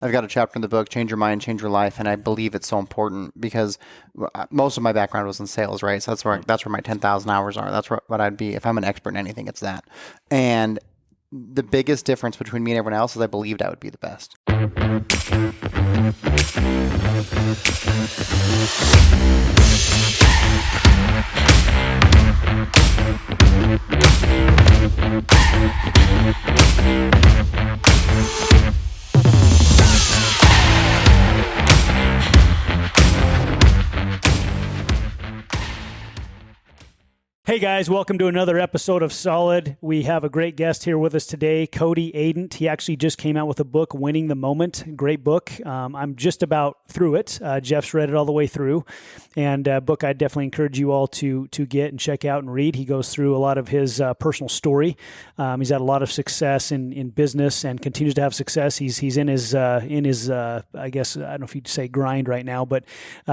I've got a chapter in the book, Change Your Mind, Change Your Life, and I believe it's so important because most of my background was in sales, right? So that's where my 10,000 hours are. That's what I'd be if I'm an expert in anything. It's that. And the biggest difference between me and everyone else is I believed I would be the best. Hey guys, welcome to another episode of Solid. We have a great guest here with us today, Cody Adent. He actually just came out with a book, Winning the Moment. Great book. I'm just about through it. Jeff's read it all the way through, and a book I definitely encourage you all to get and check out and read. He goes through a lot of his personal story. He's had a lot of success in business and continues to have success. He's in his I guess I don't know if you'd say grind right now, but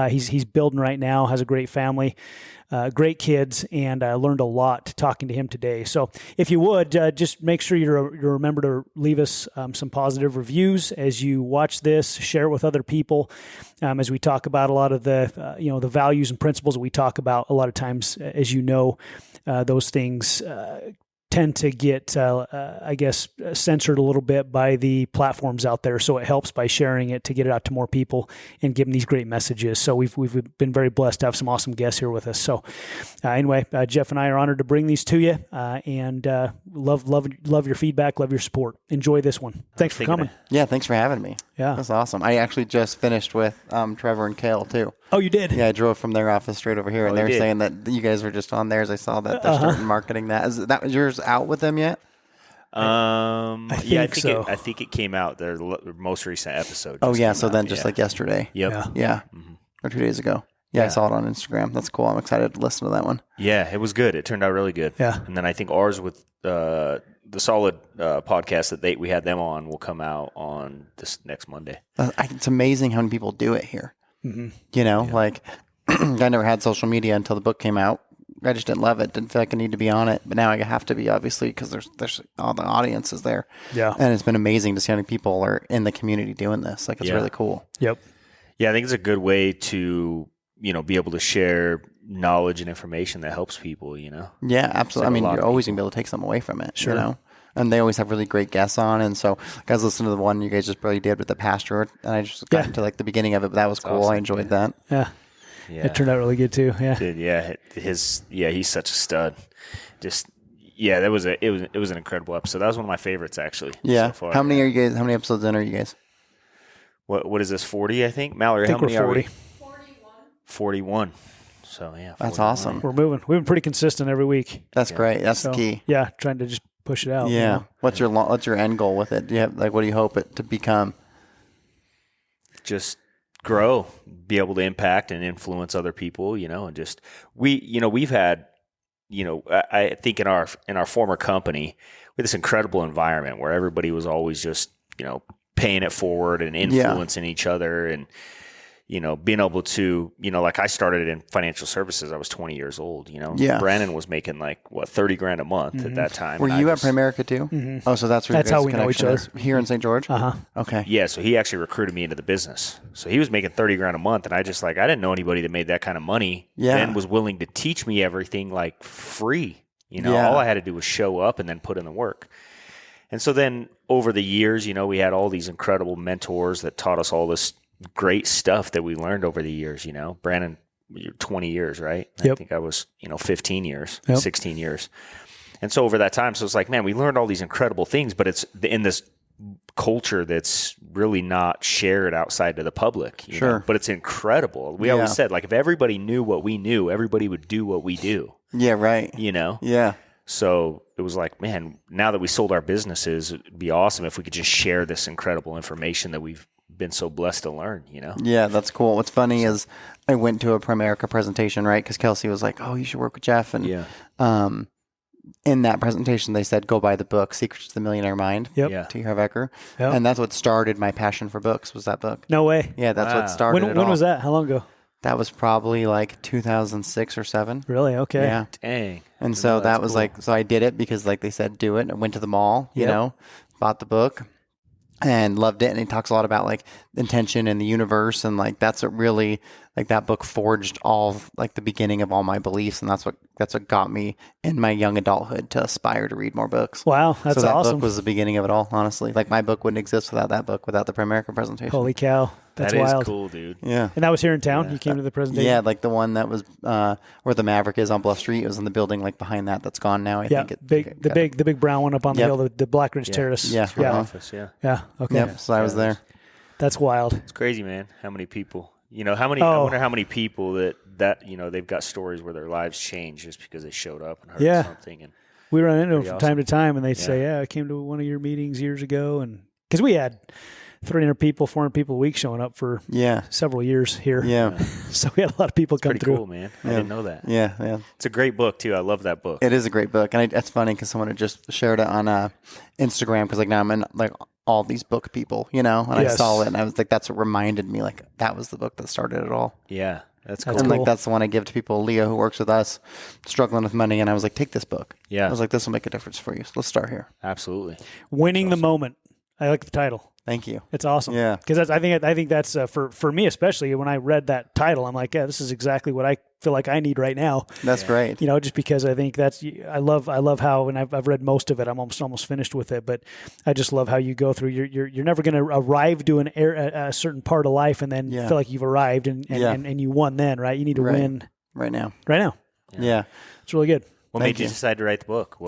he's building right now. Has a great family. Great kids, and I learned a lot talking to him today. So if you would, just make sure you remember to leave us some positive reviews as you watch this, share it with other people as we talk about a lot of the, the values and principles that we talk about a lot of times. As you know, those things tend to get, censored a little bit by the platforms out there. So it helps by sharing it to get it out to more people and give them these great messages. So we've been very blessed to have some awesome guests here with us. So anyway, Jeff and I are honored to bring these to you and love your feedback, love your support. Enjoy this one. Thanks for coming. Yeah, thanks for having me. Yeah. That's awesome. I actually just finished with Trevor and Kale too. Oh, you did? Yeah, I drove from their office straight over here, and they were saying that you guys were just on theirs. I saw that they're starting marketing that. Is that yours out with them yet? I think it came out their most recent episode. Oh yeah, so then just like yesterday. Yep. Yeah. Mm-hmm. Or 2 days ago. Yeah, I saw it on Instagram. That's cool. I'm excited to listen to that one. Yeah, it was good. It turned out really good. Yeah. And then I think ours with the Solid podcast that we had them on will come out on this next Monday. It's amazing how many people do it here. Mm-hmm. Like I never had social media until the book came out. I just didn't love it. Didn't feel like I need to be on it. But now I have to be, obviously, because there's all the audience is there. Yeah. And it's been amazing to see how many people are in the community doing this. Like, it's really cool. Yep. Yeah, I think it's a good way to, be able to share knowledge and information that helps people, Yeah, absolutely. You're always going to be able to take something away from it, Sure. And they always have really great guests on. And so, guys, listen to the one you guys just really did with the pastor. And I just got into like the beginning of it, but that was cool. Awesome. I enjoyed that. Yeah. Yeah. It turned out really good too. Yeah. Dude, yeah. He's such a stud. It was an incredible episode. That was one of my favorites actually. Yeah. So far. How many are you guys? How many episodes in are you guys? What is this? 40, I think. Mallory, how many we're 40. are we? 41. So yeah. 41. That's awesome. We're moving. We've been pretty consistent every week. That's great. That's the key. Yeah. Trying to just push it out. Yeah. What's your end goal with it? Do you have what do you hope it to become? Just grow, be able to impact and influence other people, and just we've had, I think in our former company, we had this incredible environment where everybody was always just, paying it forward and influencing each other and, being able to, like I started in financial services. I was 20 years old, Yeah. Brandon was making like $30,000 a month at that time. Were you at Primerica too? Mm-hmm. Oh, so that's how we know each other here in St. George. Okay. Yeah, so he actually recruited me into the business. So he was making $30,000 a month, and I didn't know anybody that made that kind of money. Yeah. And was willing to teach me everything like free. All I had to do was show up and then put in the work. And so then over the years, we had all these incredible mentors that taught us all this great stuff that we learned over the years. Brandon, you're 20 years, right? Yep. I think I was 15 years, Yep. 16 years. And so over that time, so it's like, man, we learned all these incredible things, but it's in this culture that's really not shared outside to the public. Sure. But it's incredible. We always said, like, if everybody knew what we knew, everybody would do what we do. Yeah, right. Yeah. So it was like, man, now that we sold our businesses, it'd be awesome if we could just share this incredible information that we've been so blessed to learn, Yeah, that's cool. What's funny is I went to a Primerica presentation, right? Because Kelsey was like, oh, you should work with Jeff. And in that presentation, they said, go buy the book, Secrets to the Millionaire Mind, T. Harv Eker. Yep. And that's what started my passion for books, was that book. No way. Yeah, that's what started it all. When was that? How long ago? That was probably like 2006 or 7. Really? Okay. Yeah. Dang. And so that was cool. So I did it because like they said, do it. I went to the mall, bought the book. and loved it. And he talks a lot about like intention and the universe. And like, that's what really, like that book forged all like the beginning of all my beliefs. And that's what got me in my young adulthood to aspire to read more books. Wow. That's so that awesome. book was the beginning of it all, honestly. Like my book wouldn't exist without that book, without the Primerica presentation. Holy cow. That's That is wild. cool, dude. Yeah. And that was here in town? You came to the presentation? Yeah, like the one that was where the Maverick is on Bluff Street. It was in the building like behind that. That's gone now. I think the big brown one up on the hill, the Blackridge Terrace. Yeah. It's your office, yeah. Yeah. Okay. Yep. So I was there. That's wild. It's crazy, man. How many people? I wonder how many people that they've got stories where their lives changed just because they showed up and heard something. And we run into them Pretty from awesome. time to time, and they'd say, I came to one of your meetings years ago. And because we had 300 people, 400 people a week showing up for several years here. Yeah. So we had a lot of people come pretty through. cool, man. I didn't know that. Yeah. It's a great book, too. I love that book. It is a great book. And it's funny because someone had just shared it on Instagram because like now I'm in like all these book people, and I saw it and I was like, that's what reminded me. Like that was the book that started it all. Yeah, that's cool. And like that's the one I give to people. Leo, who works with us, struggling with money, and I was like, take this book. Yeah. I was like, this will make a difference for you. So let's start here. Absolutely. Winning the Moment. I like the title. Thank you. It's awesome. Yeah. Because I think that's for me especially when I read that title, I'm like, yeah, this is exactly what I feel like I need right now. That's great. Just because I think I love how, and I've read most of it. I'm almost finished with it, but I just love how you go through. You're never going to arrive to a certain part of life and then feel like you've arrived and you won then, right? You need to win right now. Right now. Yeah. It's really good. What made you decide to write the book?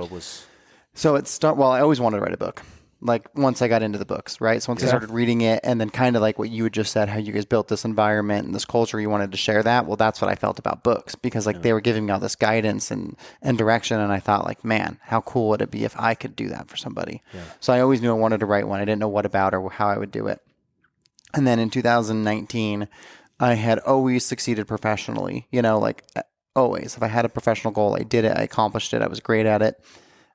So I always wanted to write a book. Like once I got into the books, right? So once I started reading it and then kind of like what you had just said, how you guys built this environment and this culture, you wanted to share that. Well, that's what I felt about books because like they were giving me all this guidance and direction. And I thought like, man, how cool would it be if I could do that for somebody? Yeah. So I always knew I wanted to write one. I didn't know what about or how I would do it. And then in 2019, I had always succeeded professionally, like always. If I had a professional goal, I did it. I accomplished it. I was great at it.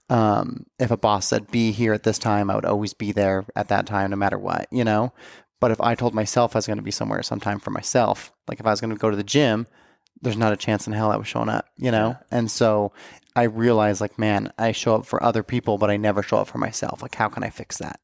If a boss said be here at this time, I would always be there at that time, no matter what, But if I told myself I was going to be somewhere sometime for myself, like if I was going to go to the gym, there's not a chance in hell I was showing up, And so I realized like, man, I show up for other people, but I never show up for myself. Like, how can I fix that?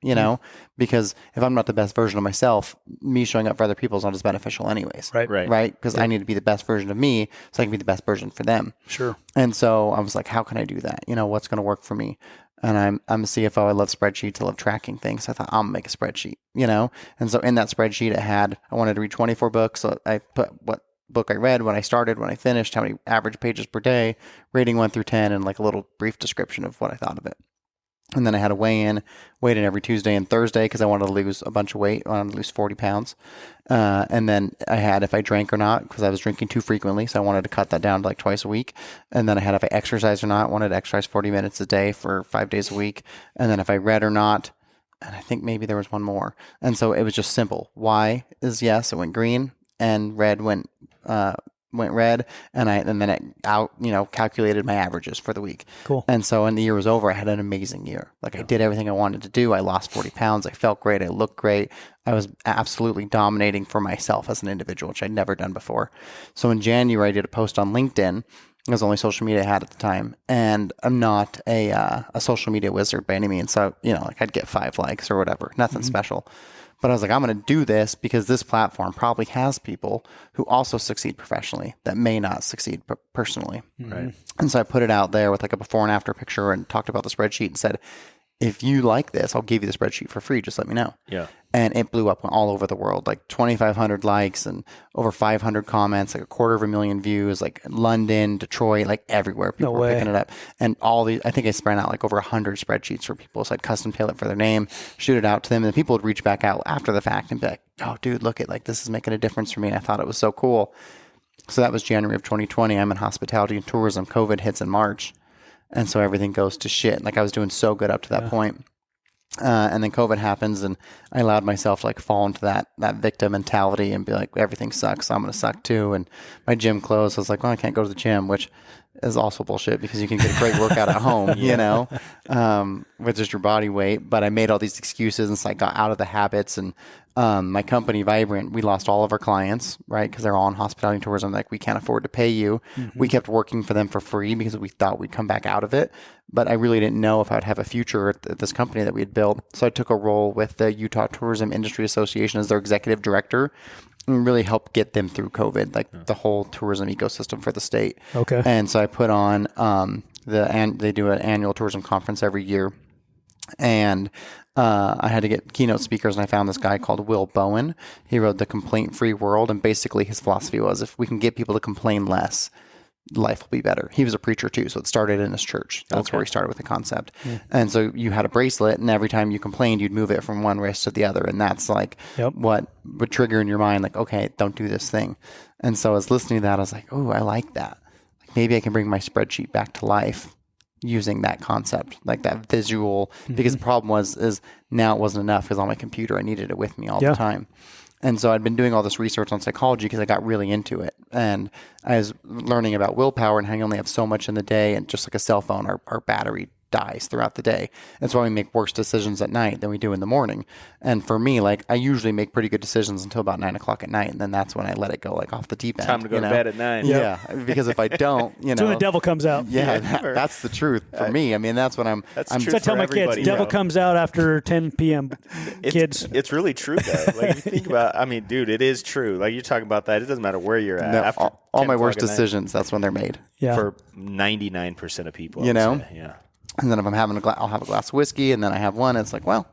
Because if I'm not the best version of myself, me showing up for other people is not as beneficial anyways. Right. Because I need to be the best version of me so I can be the best version for them. Sure. And so I was like, how can I do that? What's going to work for me? And I'm a CFO. I love spreadsheets. I love tracking things. I thought I'm gonna make a spreadsheet, And so in that spreadsheet, I wanted to read 24 books. So I put what book I read, when I started, when I finished, how many average pages per day, rating 1 through 10, and like a little brief description of what I thought of it. And then I had a weigh in every Tuesday and Thursday because I wanted to lose a bunch of weight. I wanted to lose 40 pounds. And then I had if I drank or not because I was drinking too frequently. So I wanted to cut that down to like twice a week. And then I had if I exercised or not. I wanted to exercise 40 minutes a day for 5 days a week. And then if I read or not. And I think maybe there was one more. And so it was just simple. Y is yes. It went green. And red went red, and then it calculated my averages for the week. Cool. And so when the year was over, I had an amazing year. Like I did everything I wanted to do. I lost 40 pounds. I felt great. I looked great. I was absolutely dominating for myself as an individual, which I'd never done before. So in January, I did a post on LinkedIn. It was the only social media I had at the time, and I'm not a social media wizard by any means. So I'd get 5 likes or whatever, nothing special. But I was like, I'm going to do this because this platform probably has people who also succeed professionally that may not succeed personally. Right. And so I put it out there with like a before and after picture and talked about the spreadsheet and said, if you like this, I'll give you the spreadsheet for free. Just let me know. Yeah. And it blew up all over the world, like 2,500 likes and over 500 comments, like 250,000 views, like London, Detroit, like everywhere. People were picking it up. And all these, I think I spread out like over 100 spreadsheets for people. So I'd custom tailor it for their name, shoot it out to them. And people would reach back out after the fact and be like, oh, dude, look at like this is making a difference for me. And I thought it was so cool. So that was January of 2020. I'm in hospitality and tourism. COVID hits in March. And so everything goes to shit. Like I was doing so good up to that point. And then COVID happens and I allowed myself to like fall into that victim mentality and be like, everything sucks. So I'm going to suck too. And my gym closed. I was like, well, I can't go to the gym, which is also bullshit because you can get a great workout at home, you know, with just your body weight. But I made all these excuses and so I got out of the habits. And my company, Vibrant, we lost all of our clients, right? Because they're all in hospitality and tourism. Like, we can't afford to pay you. We kept working for them for free because we thought we'd come back out of it. But I really didn't know if I would have a future at this company that we had built. So I took a role with the Utah Tourism Industry Association as their executive director and really help get them through COVID, like the whole tourism ecosystem for the state. Okay. And so I put on they do an annual tourism conference every year. And I had to get keynote speakers, and I found this guy called Will Bowen. He wrote The Complaint-Free World, and basically his philosophy was if we can get people to complain less, life will be better. He was a preacher too, so it started in his church. That's where he started with the concept. And so you had a bracelet, and every time you complained, you'd move it from one wrist to the other, and that's like what would trigger in your mind, like, okay, don't do this thing. And so I was listening to that, I was like, oh, I like that. Like, maybe I can bring my spreadsheet back to life using that concept, like that visual. Because the problem is now it wasn't enough because on my computer I needed it with me all the time. And so I'd been doing all this research on psychology because I got really into it. And I was learning about willpower and how you only have so much in the day. And just like a cell phone, our battery dies throughout the day. That's why we make worse decisions at night than we do in the morning. And for me, like, I usually make pretty good decisions until about 9 o'clock at night. And then that's when I let it go, like, off the deep end. Time to go to bed at 9. Yeah. Because if I don't, So when the devil comes out. Yeah, that's the truth for me. I mean, that's what I'm. That's I'm true. So I tell my kids, devil comes out after 10 p.m. Kids. It's really true, though. Like, if you think about, I mean, dude, it is true. Like, you're talking about that. It doesn't matter where you're at. No, After all my 10 worst o'clock at night, decisions, that's when they're made. Yeah. for 99% of people, I You would know? say. Yeah. And then if I'm having I'll have a glass of whiskey, and then I have one. It's like, well,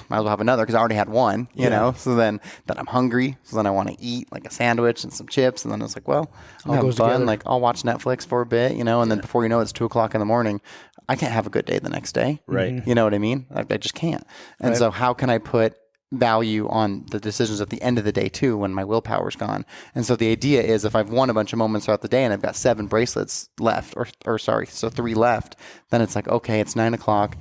might as well have another because I already had one, you know. So then I'm hungry. So then I want to eat like a sandwich and some chips, and then it's like, well, I'm having fun. together. Like, I'll watch Netflix for a bit, you know, and then before you know it, it's 2 o'clock in the morning. I can't have a good day the next day, Right. You know what I mean? I just can't. And so how can I put value on the decisions at the end of the day too when my willpower's gone? And so the idea is if I've won a bunch of moments throughout the day and I've got 7 bracelets left so 3 left, then it's like, okay, it's 9 o'clock.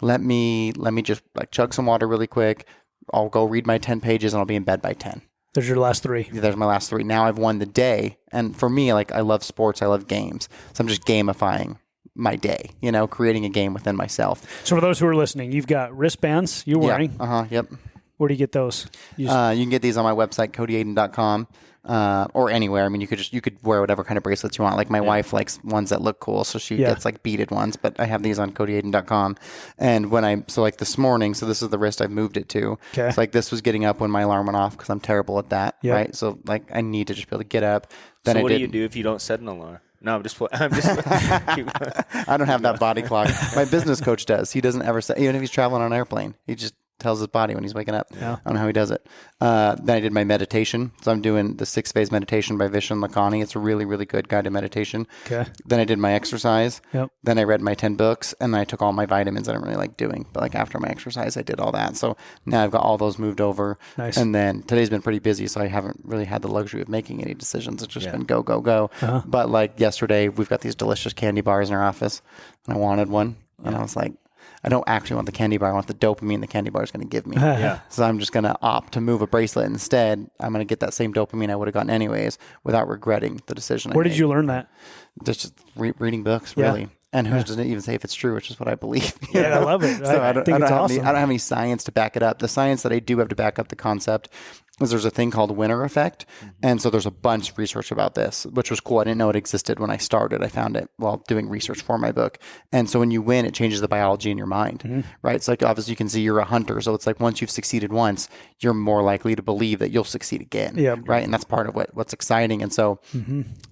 Let me just like chug some water really quick. I'll go read my 10 pages and I'll be in bed by 10. There's your last 3. There's my last 3. Now I've won the day. And for me, like, I love sports. I love games. So I'm just gamifying my day, you know, creating a game within myself. So for those who are listening, you've got wristbands you're wearing. Yep. Where do you get those? You can get these on my website, codyadent.com, or anywhere. I mean, you could wear whatever kind of bracelets you want. Like my wife likes ones that look cool, so she gets like beaded ones. But I have these on codyadent.com. And like this morning, so this is the wrist I've moved it to. Okay. So like this was getting up when my alarm went off because I'm terrible at that. Yep. Right. So like I need to just be able to get up. Then So what do you do if you don't set an alarm? No, I'm just I don't have that body clock. My business coach does. He doesn't ever say, even if he's traveling on an airplane, he just tells his body when he's waking up. Yeah. I don't know how he does it. Then I did my meditation. So I'm doing the 6-phase meditation by Vishen Lakhani. It's a really, really good guided meditation. Okay. Then I did my exercise. Yep. Then I read my 10 books, and then I took all my vitamins I don't really like doing. But like after my exercise, I did all that. So now I've got all those moved over. Nice. And then today's been pretty busy, so I haven't really had the luxury of making any decisions. It's just been go, go, go. Uh-huh. But like yesterday, we've got these delicious candy bars in our office, and I wanted one. And I was like, I don't actually want the candy bar. I want the dopamine the candy bar is going to give me. Yeah. So I'm just going to opt to move a bracelet instead. I'm going to get that same dopamine I would have gotten anyways without regretting the decision. Where did you learn that? Just reading books, Yeah. really. And who doesn't even say if it's true, which is what I believe. Yeah, I love it. So I think it's awesome. I don't have any science to back it up. The science that I do have to back up the concept is there's a thing called winner effect. And so there's a bunch of research about this, which was cool. I didn't know it existed when I started. I found it while doing research for my book. And so when you win, it changes the biology in your mind, right? It's like, obviously you can see you're a hunter. So it's like once you've succeeded once, you're more likely to believe that you'll succeed again, right? And that's part of what's exciting. And so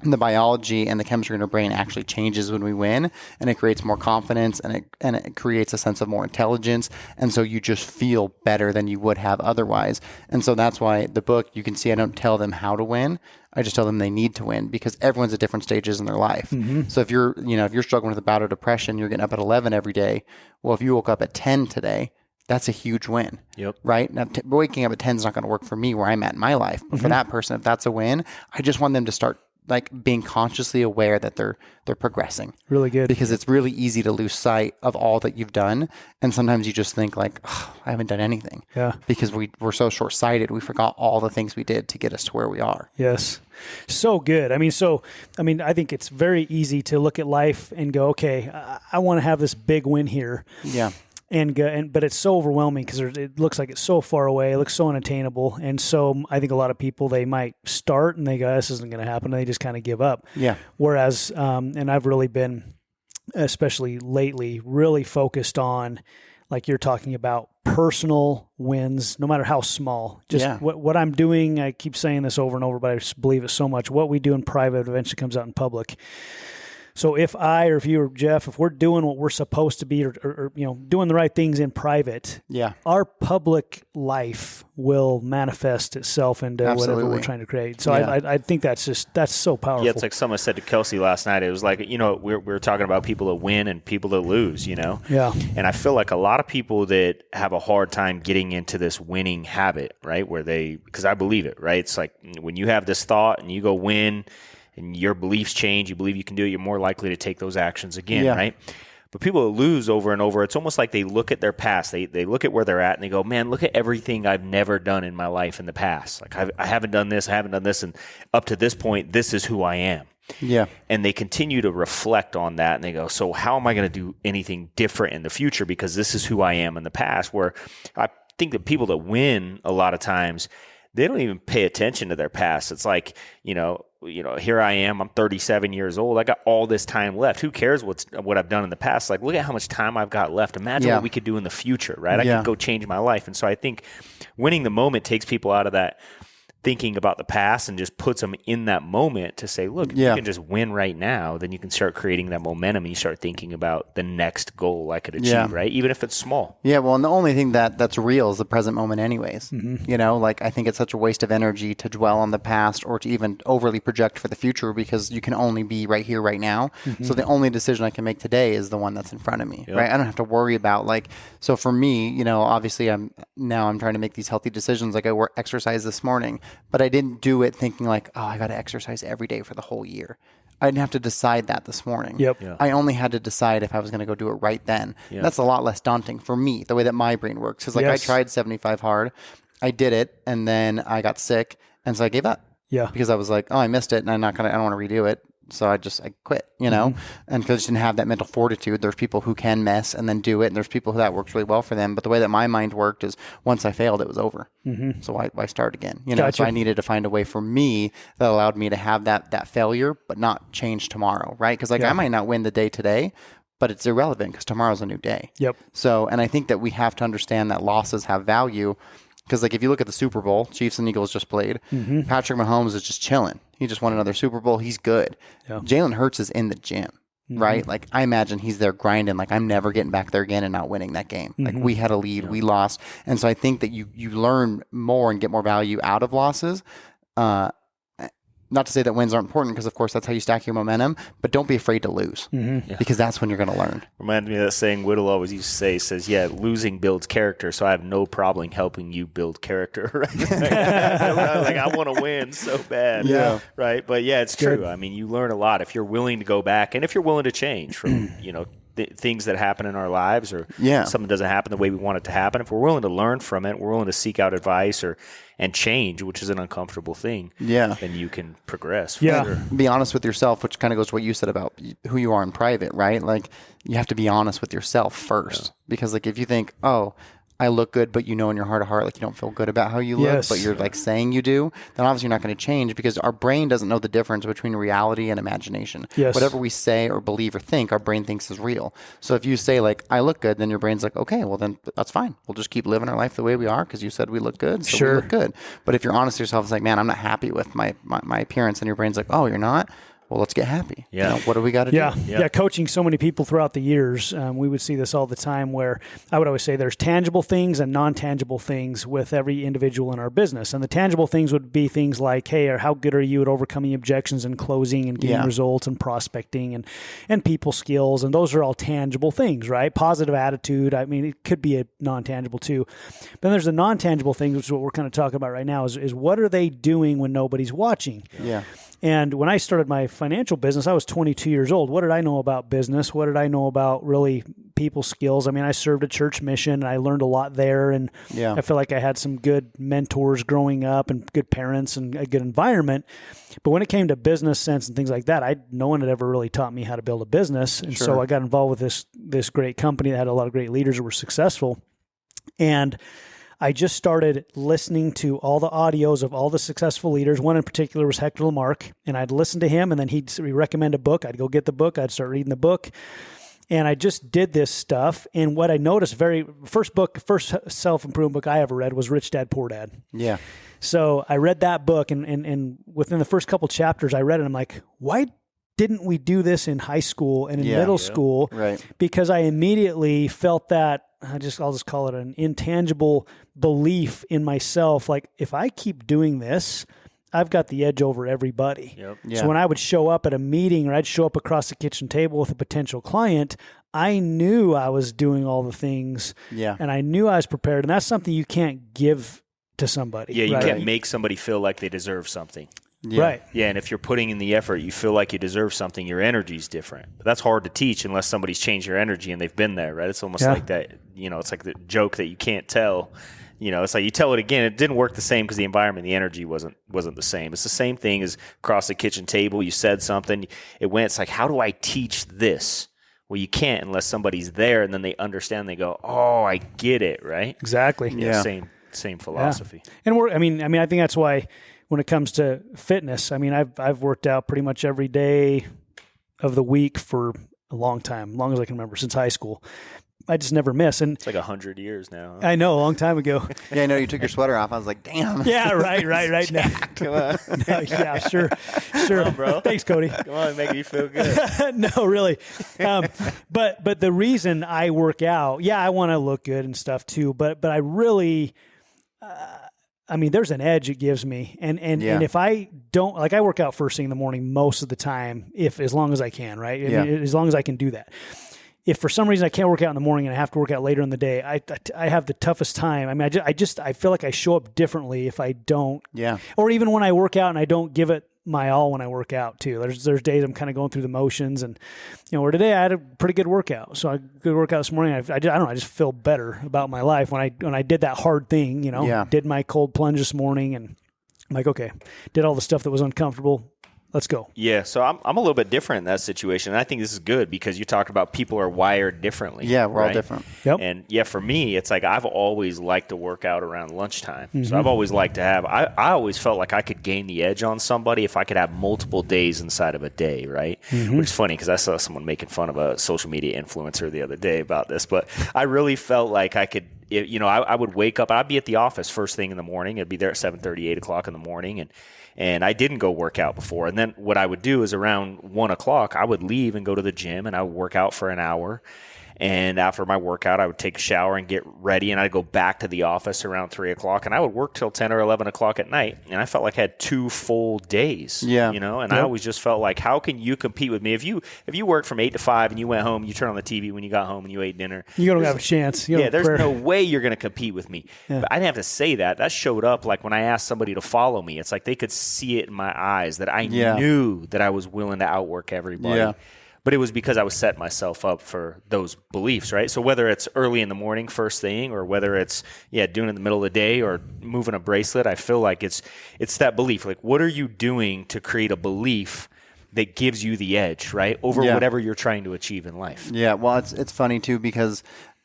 the biology and the chemistry in our brain actually changes when we win, and it creates more confidence, and it creates a sense of more intelligence. And so you just feel better than you would have otherwise. And so that's why the book, you can see I don't tell them how to win. I just tell them they need to win because everyone's at different stages in their life. So if you're struggling with a bout of depression, you're getting up at 11 every day. Well, if you woke up at 10 today, that's a huge win. Yep. Right? Now, waking up at 10 is not going to work for me where I'm at in my life. But for that person, if that's a win, I just want them to start like being consciously aware that they're progressing. Really good. Because it's really easy to lose sight of all that you've done. And sometimes you just think like, oh, I haven't done anything. Yeah. Because we're so short-sighted. We forgot all the things we did to get us to where we are. Yes. So good. I mean, I think it's very easy to look at life and go, okay, I want to have this big win here. Yeah. But it's so overwhelming because it looks like it's so far away. It looks so unattainable. And so I think a lot of people, they might start and they go, this isn't going to happen. And they just kind of give up. Yeah. Whereas, and I've really been, especially lately, really focused on, like you're talking about, personal wins, no matter how small. Just what I'm doing, I keep saying this over and over, but I just believe it so much. What we do in private eventually comes out in public. So if I, or if you or Jeff, if we're doing what we're supposed to be, or doing the right things in private, our public life will manifest itself into whatever we're trying to create. So I think that's so powerful. Yeah, it's like someone said to Kelsey last night. It was like, we're talking about people that win and people that lose, Yeah. And I feel like a lot of people that have a hard time getting into this winning habit, right? Because I believe it, right? It's like when you have this thought and you go win, and your beliefs change, you believe you can do it, you're more likely to take those actions again, right? But people that lose over and over, it's almost like they look at their past. They look at where they're at and they go, man, look at everything I've never done in my life in the past. Like I haven't done this, and up to this point, this is who I am. Yeah. And they continue to reflect on that and they go, so how am I going to do anything different in the future? Because this is who I am in the past. Where I think that people that win a lot of times, they don't even pay attention to their past. It's like, here I am, I'm 37 years old. I got all this time left. Who cares what I've done in the past? Like, look at how much time I've got left. Imagine what we could do in the future, right? I could go change my life. And so I think winning the moment takes people out of that thinking about the past and just puts them in that moment to say, look, you can just win right now. Then you can start creating that momentum and you start thinking about the next goal I could achieve, right? Even if it's small. Yeah, well, and the only thing that's real is the present moment anyways. Mm-hmm. I think it's such a waste of energy to dwell on the past or to even overly project for the future because you can only be right here, right now. Mm-hmm. So the only decision I can make today is the one that's in front of me, right? I don't have to worry about so for me, obviously I'm trying to make these healthy decisions. Like I exercise this morning. But I didn't do it thinking like, oh, I got to exercise every day for the whole year. I didn't have to decide that this morning. Yep. Yeah. I only had to decide if I was going to go do it right then. Yeah. That's a lot less daunting for me, the way that my brain works. Because I tried 75 hard. I did it, and then I got sick, and so I gave up. Yeah. Because I was like, oh, I missed it, and I don't want to redo it. So I quit, and because I just didn't have that mental fortitude. There's people who can mess and then do it, and there's people who that works really well for them. But the way that my mind worked is once I failed, it was over. Mm-hmm. So why start again? Gotcha. So I needed to find a way for me that allowed me to have that failure, but not change tomorrow, right? Because I might not win the day today, but it's irrelevant because tomorrow's a new day. Yep. So, and I think that we have to understand that losses have value. Because if you look at the Super Bowl, Chiefs and Eagles just played. Mm-hmm. Patrick Mahomes is just chilling. He just won another Super Bowl. He's good. Yeah. Jalen Hurts is in the gym, right? Like I imagine he's there grinding. Like I'm never getting back there again and not winning that game. Like we had a lead, we lost, and so I think that you learn more and get more value out of losses. Not to say that wins aren't important, because of course that's how you stack your momentum, but don't be afraid to lose because that's when you're going to learn. Reminds me of that saying Whittle always used to say, says, losing builds character, so I have no problem helping you build character. Right? Like I want to win so bad. Yeah. Right. But it's true. I mean, you learn a lot if you're willing to go back and if you're willing to change from, things that happen in our lives or something doesn't happen the way we want it to happen. If we're willing to learn from it, we're willing to seek out advice and change, which is an uncomfortable thing, then you can progress. Yeah. Sure. Be honest with yourself, which kind of goes to what you said about who you are in private, right? Like you have to be honest with yourself first because if you think, oh, I look good, but in your heart of heart, you don't feel good about how you look, but you're saying you do, then obviously you're not going to change because our brain doesn't know the difference between reality and imagination. Yes. Whatever we say or believe or think, our brain thinks is real. So if you say I look good, then your brain's like, okay, well then that's fine. We'll just keep living our life the way we are because you said we look good, so we look good. But if you're honest with yourself, it's like, man, I'm not happy with my appearance, and your brain's like, oh, you're not? Well, let's get happy. Yeah. What do we got to do? Yeah. Coaching so many people throughout the years, we would see this all the time where I would always say there's tangible things and non-tangible things with every individual in our business. And the tangible things would be things like, hey, or how good are you at overcoming objections and closing and getting results and prospecting and people skills. And those are all tangible things, right? Positive attitude. I mean, it could be a non-tangible too. Then there's the non-tangible things, which is what we're kind of talking about right now, is what are they doing when nobody's watching? Yeah. And when I started my financial business, I was 22 years old. What did I know about business? What did I know about really people skills? I mean, I served a church mission and I learned a lot there. And I feel like I had some good mentors growing up and good parents and a good environment. But when it came to business sense and things like that, no one had ever really taught me how to build a business. And so I got involved with this great company that had a lot of great leaders that were successful. And I just started listening to all the audios of all the successful leaders. One in particular was Hector Lamarck, and I'd listen to him, and then he'd recommend a book. I'd go get the book. I'd start reading the book, and I just did this stuff. And what I noticed, first self-improvement book I ever read was Rich Dad, Poor Dad. Yeah. So I read that book, and within the first couple chapters I read it, and I'm like, why didn't we do this in high school and in middle school? Right. Because I immediately felt that, I'll just call it an intangible belief in myself. Like, if I keep doing this, I've got the edge over everybody. Yep. So when I would show up at a meeting or I'd show up across the kitchen table with a potential client, I knew I was doing all the things and I knew I was prepared. And that's something you can't give to somebody. Yeah, you can't make somebody feel like they deserve something. Yeah. Right. Yeah, and if you're putting in the effort, you feel like you deserve something, your energy's different. But that's hard to teach unless somebody's changed your energy and they've been there, right? It's almost like that, it's like the joke that you can't tell. It's like you tell it again, it didn't work the same because the environment, the energy wasn't the same. It's the same thing as across the kitchen table, you said something, it's like, how do I teach this? Well, you can't unless somebody's there and then they understand, they go, oh, I get it, right? Exactly. Yeah. Same philosophy. Yeah. And I think that's why when it comes to fitness, I mean, I've worked out pretty much every day of the week for a long time, long as I can remember, since high school. I just never miss. And it's like 100 years now. Huh? I know, a long time ago. Yeah, I know you took your sweater off. I was like, damn. Yeah, right. No, Come on. no, yeah, sure. Come on, bro. Thanks, Cody. Come on, make me feel good. No, really. But the reason I work out, I want to look good and stuff too. But I really, there's an edge it gives me. And if I don't, like, I work out first thing in the morning most of the time, as long as I can, right? As long as I can do that. If for some reason I can't work out in the morning and I have to work out later in the day, I have the toughest time. I mean, I feel like I show up differently if I don't. Yeah. Or even when I work out and I don't give it my all when I work out too. There's days I'm kind of going through the motions, and where today I had a pretty good workout. So good workout this morning. I don't know. I just feel better about my life when I did that hard thing. Did my cold plunge this morning, and I'm like, okay, did all the stuff that was uncomfortable. Let's go. Yeah, so I'm a little bit different in that situation. And I think this is good because you talked about people are wired differently. Yeah, we're all different. Yep. And for me, it's like I've always liked to work out around lunchtime. Mm-hmm. So I've always liked to have, I always felt like I could gain the edge on somebody if I could have multiple days inside of a day, right? Mm-hmm. Which is funny because I saw someone making fun of a social media influencer the other day about this. But I really felt like I could, I would wake up, I'd be at the office first thing in the morning. I'd be there at 7:30, 8 o'clock in the morning. And I didn't go work out before. And then what I would do is around 1 o'clock, I would leave and go to the gym, and I would work out for an hour. And after my workout, I would take a shower and get ready, and I'd go back to the office around 3 o'clock, and I would work till 10 or 11 o'clock at night. And I felt like I had 2 full days, and I always just felt like, how can you compete with me? If you worked from 8 to 5 and you went home, you turned on the TV when you got home and you ate dinner. You don't have a chance. There's no way you're going to compete with me. Yeah. But I didn't have to say that. That showed up like when I asked somebody to follow me. It's like they could see it in my eyes that I knew that I was willing to outwork everybody. Yeah. But it was because I was setting myself up for those beliefs, right? So whether it's early in the morning, first thing, or whether it's doing it in the middle of the day or moving a bracelet, I feel like it's that belief. Like, what are you doing to create a belief that gives you the edge, right, over whatever you're trying to achieve in life? Yeah, well, it's funny too because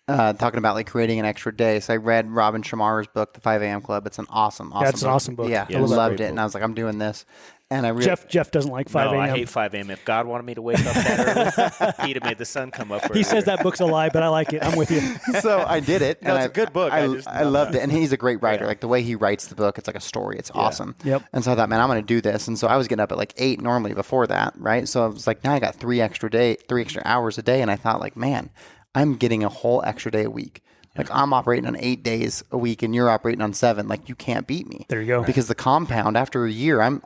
talking about like creating an extra day. So I read Robin Shamar's book, The 5 a.m. Club. It's an awesome book. That's an awesome book. Yeah, I loved it, and I was like, I'm doing this. And I really, Jeff doesn't like 5 a.m. No, I hate 5 a.m. If God wanted me to wake up that early, he'd have made the sun come up earlier. He says that book's a lie, but I like it. I'm with you. So I did it. No, it's a good book. I loved it. And he's a great writer. Like the way he writes the book, it's like a story. It's awesome. Yep. And so I thought, man, I'm going to do this. And so I was getting up at like 8 normally before that, right? So I was like, now I got 3 extra hours a day. And I thought like, man, I'm getting a whole extra day a week. Like I'm operating on 8 days a week and you're operating on 7. Like you can't beat me. There you go. Because the compound after a year, I'm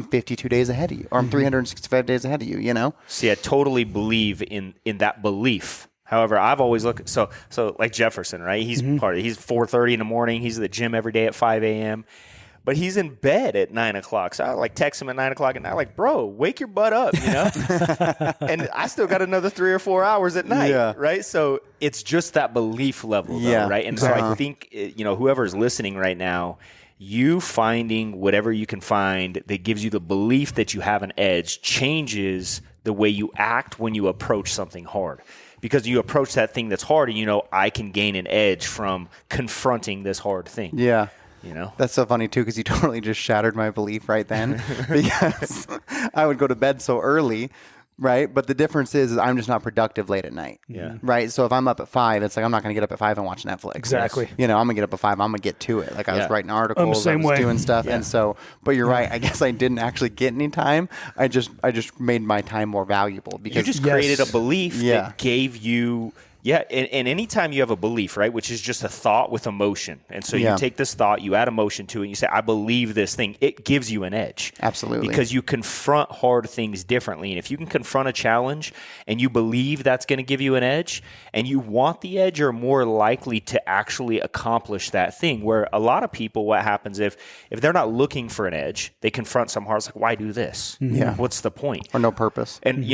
52 days ahead of you, or I'm 365 days ahead of you, See, I totally believe in that belief. However, I've always looked, so like Jefferson, right? He's 4:30 in the morning. He's at the gym every day at 5 a.m. but he's in bed at 9 o'clock. So I like text him at 9 o'clock at night, like, bro, wake your butt up, and I still got another 3 or 4 hours at night, right? So it's just that belief level, though, right? And so I think, whoever's listening right now, you finding whatever you can find that gives you the belief that you have an edge changes the way you act when you approach something hard. Because you approach that thing that's hard and I can gain an edge from confronting this hard thing. Yeah. That's so funny too, because you totally just shattered my belief right then. Because I would go to bed so early, right? But the difference is I'm just not productive late at night. Yeah. Right. So if I'm up at 5, it's like I'm not going to get up at 5 and watch Netflix. Exactly. I'm going to get up at 5. I'm going to get to it. Like I was writing articles, I was doing stuff, and so. But you're right. I guess I didn't actually get any time. I just made my time more valuable because you just created a belief that gave you. Yeah, and anytime you have a belief, right, which is just a thought with emotion, and so you take this thought, you add emotion to it, and you say, I believe this thing, it gives you an edge. Absolutely. Because you confront hard things differently, and if you can confront a challenge and you believe that's going to give you an edge, and you want the edge, you're more likely to actually accomplish that thing, where a lot of people, what happens if they're not looking for an edge, they confront some hard, it's like, why do this? Yeah. What's the point? Or no purpose. And,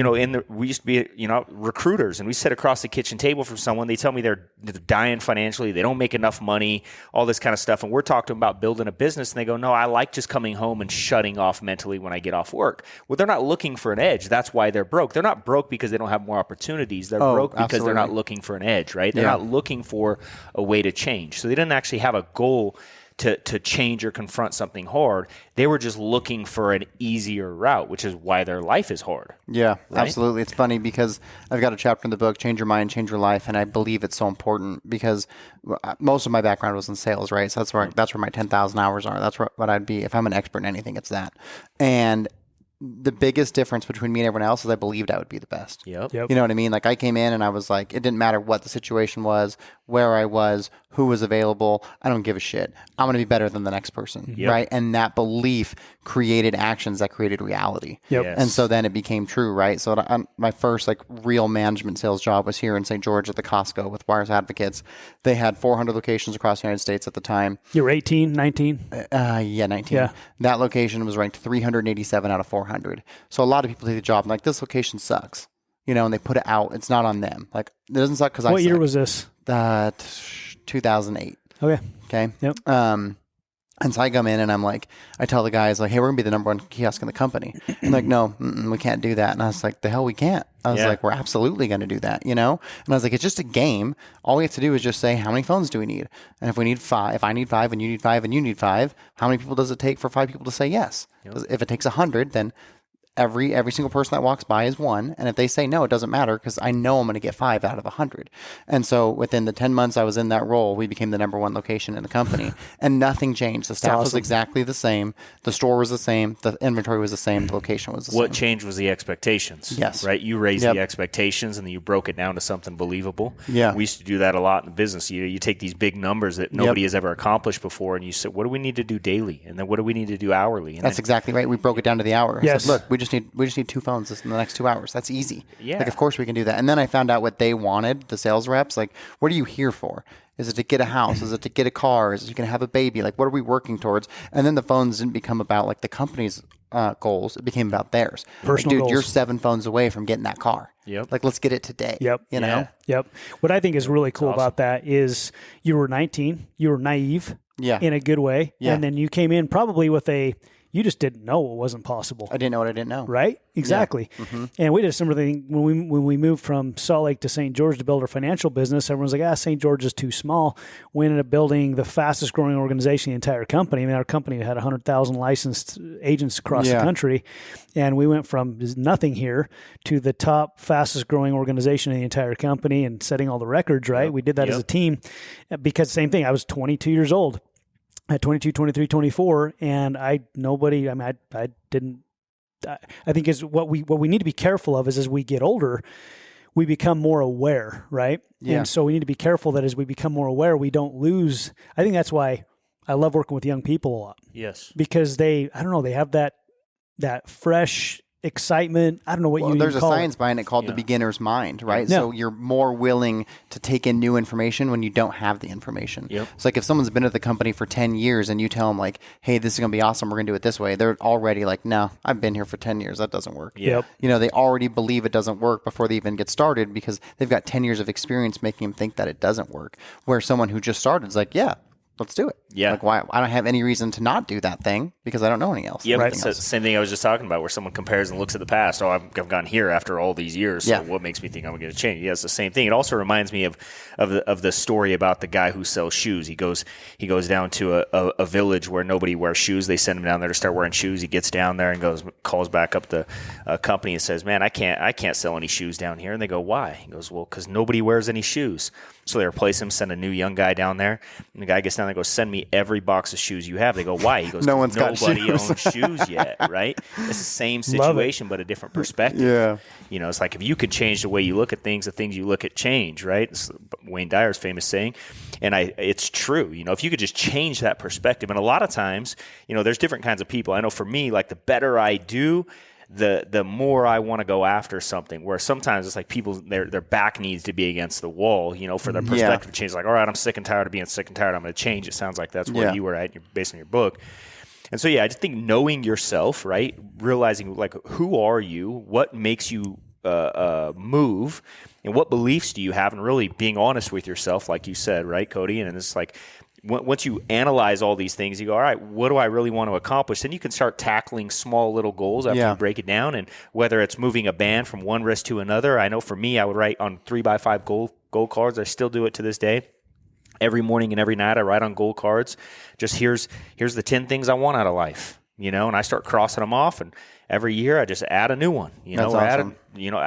we used to be, recruiters, and we sit across the kitchen table from someone, they tell me they're dying financially, they don't make enough money, all this kind of stuff, and we're talking about building a business, and they go, no, I like just coming home and shutting off mentally when I get off work. Well, they're not looking for an edge. That's why they're broke. They're not broke because they don't have more opportunities. They're broke because they're not looking for an edge, right? They're not looking for a way to change. So they didn't actually have a goal to change or confront something hard. They were just looking for an easier route, which is why their life is hard. Yeah, right? Absolutely. It's funny because I've got a chapter in the book, Change Your Mind, Change Your Life, and I believe it's so important because most of my background was in sales, right? So that's where my 10,000 hours are. That's what I'd be. If I'm an expert in anything, it's that. And the biggest difference between me and everyone else is I believed I would be the best. Yep. You know what I mean? Like I came in and I was like, it didn't matter what the situation was, where I was, who was available. I don't give a shit. I'm going to be better than the next person. Right. And that belief created actions that created reality. Yes. And so then it became true. Right. So my first real management sales job was here in St. George at the Costco with Wires Advocates. They had 400 locations across the United States at the time. You were 18, 19? 19. Yeah. That location was ranked 387 out of 400. So a lot of people take the job and this location sucks, and they put it out. It's not on them. Like it doesn't suck because I suck. What year was this? 2008. Okay. Yep. And so I come in and I'm like, I tell the guys like, hey, we're gonna be the number one kiosk in the company. I'm like, no, we can't do that. And I was like, the hell we can't. I was like, we're absolutely going to do that, And I was like, it's just a game. All we have to do is just say, how many phones do we need? And if we need 5, if I need 5 and you need 5 and you need 5, how many people does it take for 5 people to say yes? If it takes 100, then every single person that walks by is 1. And if they say no, it doesn't matter because I know I'm going to get 5 out of 100. And so within the 10 months I was in that role, we became the number 1 location in the company and nothing changed. The staff was exactly the same. The store was the same. The inventory was the same. The location was the same. What changed was the expectations. Yes. Right? You raised the expectations and then you broke it down to something believable. Yeah. We used to do that a lot in business. You take these big numbers that nobody has ever accomplished before and you say, what do we need to do daily? And then what do we need to do hourly? And That's exactly right. We broke it down to the hour. Yes. Said, look, we just need 2 phones in the next 2 hours. That's easy. Yeah. Like, of course we can do that. And then I found out what they wanted, the sales reps. Like, what are you here for? Is it to get a house? Is it to get a car? Is it you can have a baby? Like, what are we working towards? And then the phones didn't become about the company's goals. It became about theirs. Personal dude, goals. you're 7 phones away from getting that car. Yep. Like, let's get it today. Yep. You know? Yep. What I think is really cool about that is you were 19, you were naive in a good way. Yeah. And then you came in probably with you just didn't know it wasn't possible. I didn't know what I didn't know. Right? Exactly. Yeah. Mm-hmm. And we did a similar thing when we moved from Salt Lake to St. George to build our financial business. Everyone's like, St. George is too small. We ended up building the fastest growing organization in the entire company. I mean, our company had 100,000 licensed agents across the country. And we went from nothing here to the top fastest growing organization in the entire company and setting all the records, right? Yep. We did that as a team because same thing. I was 22 years old. At 22, 23, 24, and I think is what we need to be careful of is as we get older, we become more aware, right? Yeah. And so we need to be careful that as we become more aware, we don't lose. I think that's why I love working with young people a lot. Yes. Because they have that fresh excitement. I don't know what you there's a call science behind it called the beginner's mind, right? Yeah. So you're more willing to take in new information when you don't have the information. Yep. It's like if someone's been at the company for 10 years and you tell them like, hey, this is going to be awesome, we're going to do it this way. They're already like, no, I've been here for 10 years. That doesn't work. Yep. You know, they already believe it doesn't work before they even get started because they've got 10 years of experience making them think that it doesn't work. Where someone who just started is like, yeah, let's do it. Yeah. Like, why? I don't have any reason to not do that thing because I don't know anything else. Yeah, Anything it's the else. same thing I was just talking about, where someone compares and looks at the past. Oh, I've gotten here after all these years. So Yeah. what makes me think I'm going to change? Yeah, it's the same thing. It also reminds me of the story about the guy who sells shoes. He goes down to a village where nobody wears shoes. They send him down there to start wearing shoes. He gets down there and calls back up the company and says, "Man, I can't sell any shoes down here." And they go, "Why?" He goes, "Well, because nobody wears any shoes." So they replace him, send a new young guy down there. And the guy gets down there and goes, "Send me every box of shoes you have." They go, "Why?" He goes, No one's got "Nobody shoes." owns shoes yet," right? It's the same situation, but a different perspective. Yeah. You know, it's like if you could change the way you look at things, the things you look at change, right? It's Wayne Dyer's famous saying. And it's true. You know, if you could just change that perspective. And a lot of times, you know, there's different kinds of people. I know for me, like the better I do, the more I want to go after something, where sometimes it's like people, their back needs to be against the wall, you know, for their perspective to change. Like, all right, I'm sick and tired of being sick and tired. I'm going to change. It sounds like that's where you were at based on your book. And so, yeah, I just think knowing yourself, right, realizing like who are you, what makes you move, and what beliefs do you have, and really being honest with yourself, like you said, right, Cody? And it's like once you analyze all these things, you go, all right, what do I really want to accomplish? Then you can start tackling small little goals after you break it down. And whether it's moving a band from one wrist to another, I know for me, I would write on 3x5 gold cards. I still do it to this day. Every morning and every night I write on gold cards. Just here's the 10 things I want out of life, you know, and I start crossing them off, and every year I just add a new one, you know, That's awesome.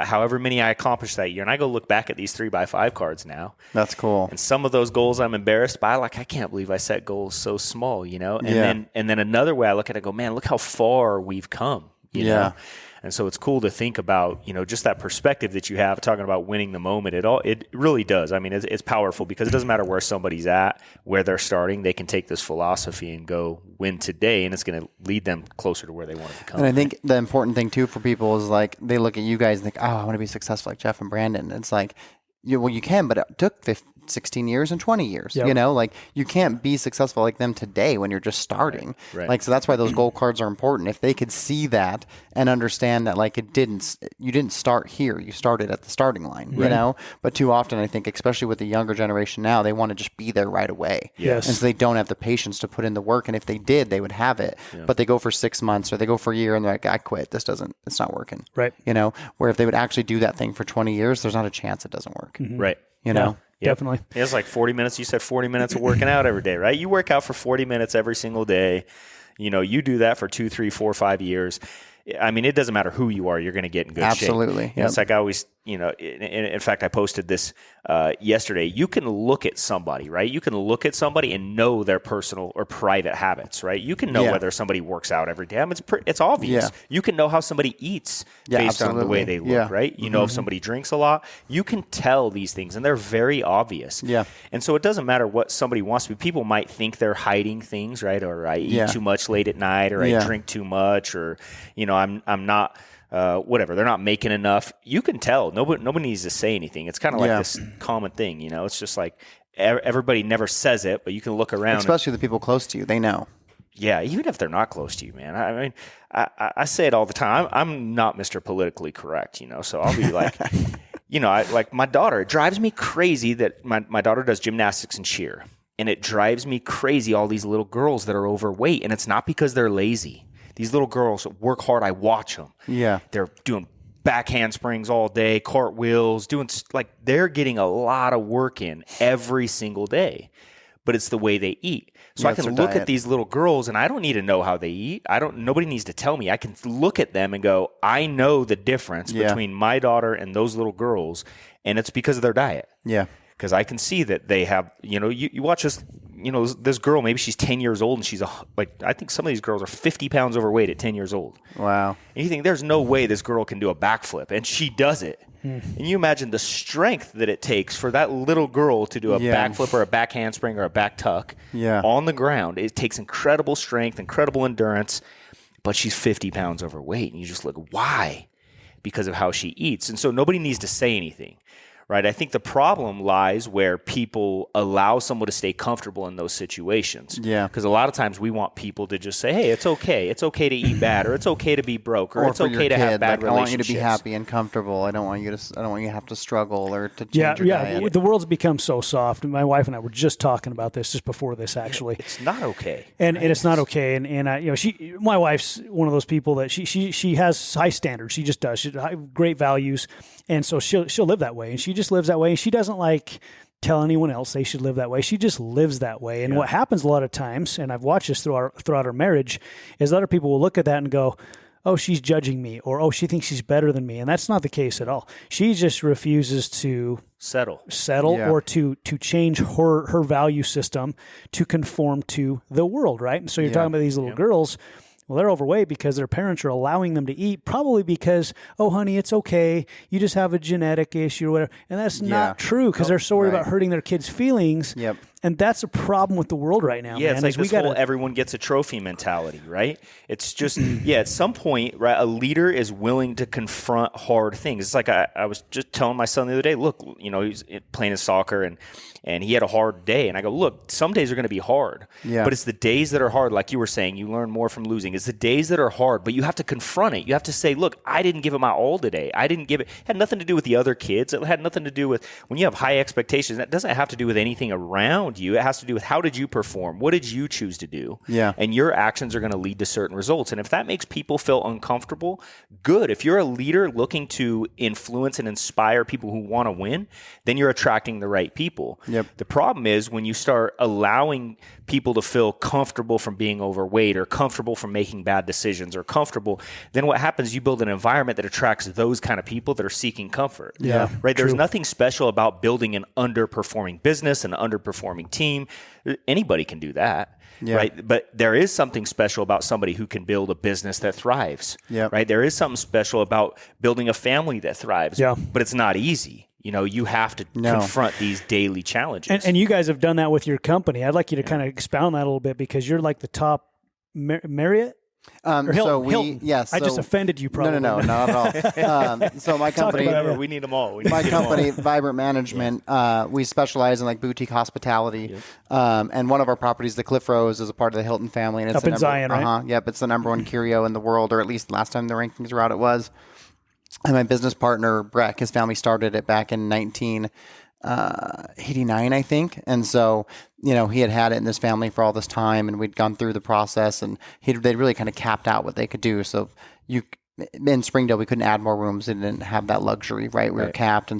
However many I accomplish that year. And I go look back at these 3x5 cards now. That's cool. And some of those goals I'm embarrassed by, like, I can't believe I set goals so small, you know, and then another way I look at it, I go, man, look how far we've come, you know? And so it's cool to think about, you know, just that perspective that you have talking about winning the moment. It really does. I mean, it's powerful because it doesn't matter where somebody's at, where they're starting. They can take this philosophy and go win today, and it's going to lead them closer to where they want to become. And I think the important thing too for people is like they look at you guys and think, oh, I want to be successful like Jeff and Brandon. And it's like, you can, but it took 16 years and 20 years, you know, like you can't be successful like them today when you're just starting. Right. Like, so that's why those gold cards are important. If they could see that and understand that, like, you didn't start here, you started at the starting line, you know, but too often I think, especially with the younger generation now, they want to just be there right away. Yes. And so they don't have the patience to put in the work. And if they did, they would have it, but they go for 6 months or they go for a year and they're like, I quit. It's not working. Right. You know, where if they would actually do that thing for 20 years, there's not a chance it doesn't work. Right. You know? Definitely. It's like 40 minutes. You said 40 minutes of working out every day, right? You work out for 40 minutes every single day. You know, you do that for 2, 3, 4, 5 years. I mean, it doesn't matter who you are, you're going to get in good shape. Absolutely. It's like I always, you know, in fact, I posted this yesterday. You can look at somebody, right? You can look at somebody and know their personal or private habits, right? You can know whether somebody works out every day. I mean, it's obvious. Yeah. You can know how somebody eats based on the way they look, right? You know if somebody drinks a lot. You can tell these things, and they're very obvious. Yeah. And so it doesn't matter what somebody wants to be. People might think they're hiding things, right? Or I eat too much late at night, or I drink too much, or, you know, I'm not whatever. They're not making enough. You can tell. Nobody needs to say anything. It's kind of like this common thing, you know. It's just like everybody never says it, but you can look around. Especially the people close to you, they know. Yeah, even if they're not close to you, man. I mean, I say it all the time. I'm not Mr. Politically Correct, you know. So I'll be like, you know, like my daughter. It drives me crazy that my daughter does gymnastics and cheer, and it drives me crazy all these little girls that are overweight, and it's not because they're lazy. These little girls work hard. I watch them. Yeah. They're doing back handsprings all day, cartwheels, they're getting a lot of work in every single day. But it's the way they eat. So I can look at these little girls, and I don't need to know how they eat. Nobody needs to tell me. I can look at them and go, I know the difference between my daughter and those little girls, and it's because of their diet. Yeah. Because I can see that they have, you know, you watch this, you know, this girl, maybe she's 10 years old, and she's I think some of these girls are 50 pounds overweight at 10 years old. Wow. And you think there's no way this girl can do a backflip, and she does it. And you imagine the strength that it takes for that little girl to do a backflip or a back handspring or a back tuck on the ground. It takes incredible strength, incredible endurance. but she's 50 pounds overweight. And you just look, why? Because of how she eats. And so nobody needs to say anything. Right. I think the problem lies where people allow someone to stay comfortable in those situations. Yeah. Because a lot of times we want people to just say, hey, it's okay. It's okay to eat bad, or it's okay to be broke, or it's okay to have bad relationships. I want you to be happy and comfortable. I don't want you to have to struggle or to change your diet. The world's become so soft. My wife and I were just talking about this just before this, actually. It's not okay. And it's not okay. And my wife's one of those people that she has high standards. She just does. She has great values. And so she'll live that way. And she just lives that way. And she doesn't tell anyone else they should live that way. She just lives that way. And what happens a lot of times, and I've watched this throughout our marriage, is other people will look at that and go, oh, she's judging me, or, oh, she thinks she's better than me. And that's not the case at all. She just refuses to settle or to change her value system to conform to the world, right? And so you're talking about these little girls. Well, they're overweight because their parents are allowing them to eat, probably because, oh, honey, it's okay. You just have a genetic issue or whatever. And that's not true, because they're so worried about hurting their kids' feelings. Yep. And that's a problem with the world right now. Yeah, man, it's like this whole everyone gets a trophy mentality, right? It's just, at some point, right, a leader is willing to confront hard things. It's like I was just telling my son the other day, look, he's playing his soccer and he had a hard day. And I go, look, some days are going to be hard. Yeah. But it's the days that are hard, like you were saying, you learn more from losing. It's the days that are hard, but you have to confront it. You have to say, look, I didn't give it my all today. I didn't give it. It had nothing to do with the other kids. It had nothing to do with, when you have high expectations, that doesn't have to do with anything around you. It has to do with how did you perform? What did you choose to do? Yeah. And your actions are going to lead to certain results. And if that makes people feel uncomfortable, good. If you're a leader looking to influence and inspire people who want to win, then you're attracting the right people. Yep. The problem is when you start allowing people to feel comfortable from being overweight or comfortable from making bad decisions or comfortable, then what happens, you build an environment that attracts those kind of people that are seeking comfort. Yeah. Right? There's nothing special about building an underperforming business, an underperforming team. Anybody can do that. Yeah. Right. But there is something special about somebody who can build a business that thrives. Yeah. Right. There is something special about building a family that thrives. Yeah. But it's not easy. You have to confront these daily challenges. And you guys have done that with your company. I'd like you to kind of expound on that a little bit, because you're like the top Marriott. Or Hilton. So Hilton. Yes. I just offended you, probably. No, not at all. So my company, we need them all. My company, Vibrant Management, we specialize in boutique hospitality. Yep. And one of our properties, the Cliff Rose, is a part of the Hilton family. And it's up in Zion, right? Yep, it's the number one curio in the world, or at least last time the rankings were out, it was. And my business partner, Breck, his family started it back in 1989, I think. And so, he had it in this family for all this time, and we'd gone through the process, and they really kind of capped out what they could do. So in Springdale, we couldn't add more rooms. They didn't have that luxury, right? We were capped.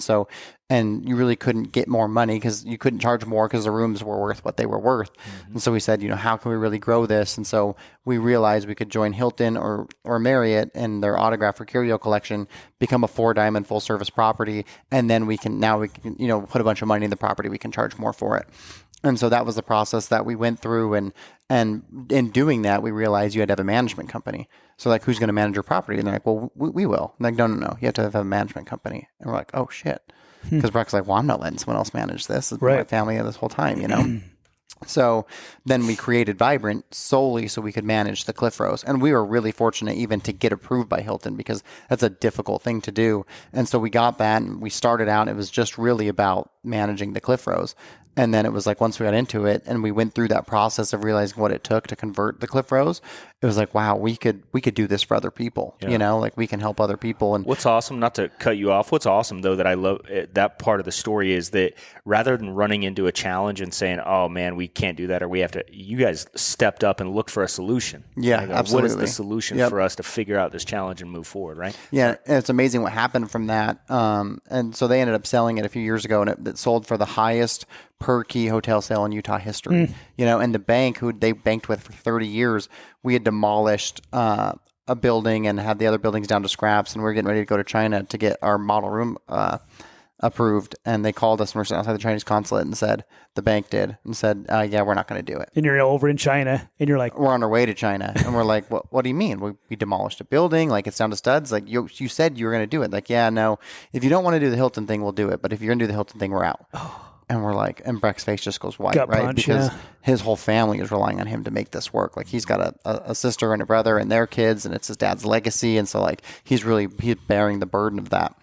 And you really couldn't get more money because you couldn't charge more because the rooms were worth what they were worth. Mm-hmm. And so we said, how can we really grow this? And so we realized we could join Hilton or Marriott in their Autograph or Curio collection, become a 4-diamond full service property. And then we can put a bunch of money in the property. We can charge more for it. And so that was the process that we went through. And in doing that, we realized you had to have a management company. So who's going to manage your property? And they're like, well, we will. I'm like, no. You have to have a management company. And we're like, oh, shit. Because Breck's like, well, I'm not letting someone else manage this. It's my family this whole time, So then we created Vibrant solely so we could manage the Cliff Rose. And we were really fortunate even to get approved by Hilton, because that's a difficult thing to do. And so we got that, and we started out, it was just really about managing the Cliff Rose. And then it was once we got into it and we went through that process of realizing what it took to convert the Cliff Rose, it was wow, we could do this for other people, we can help other people. And what's awesome, not to cut you off, what's awesome though that I love that part of the story is that rather than running into a challenge and saying, oh man, we can't do that, or we have to, you guys stepped up and looked for a solution. Yeah, absolutely. What is the solution for us to figure out this challenge and move forward, right? Yeah, and it's amazing what happened from that. And so they ended up selling it a few years ago, and it sold for the highest per key hotel sale in Utah history. And the bank who they banked with for 30 years, we had demolished a building and had the other buildings down to scraps, and we were getting ready to go to China to get our model room approved. And they called us, and we're sitting outside the Chinese consulate, and said, the bank did, and said, yeah, we're not going to do it. And you're over in China, and you're like, we're on our way to China. And we're like, what do you mean? We demolished a building, it's down to studs. You said you were going to do it. Yeah, no, if you don't want to do the Hilton thing, we'll do it. But if you're going to do the Hilton thing, we're out. And we're like, and Breck's face just goes white, Gut right? punch, Because yeah. his whole family is relying on him to make this work. Like he's got a sister and a brother and their kids, and it's his dad's legacy. And so like he's bearing the burden of that.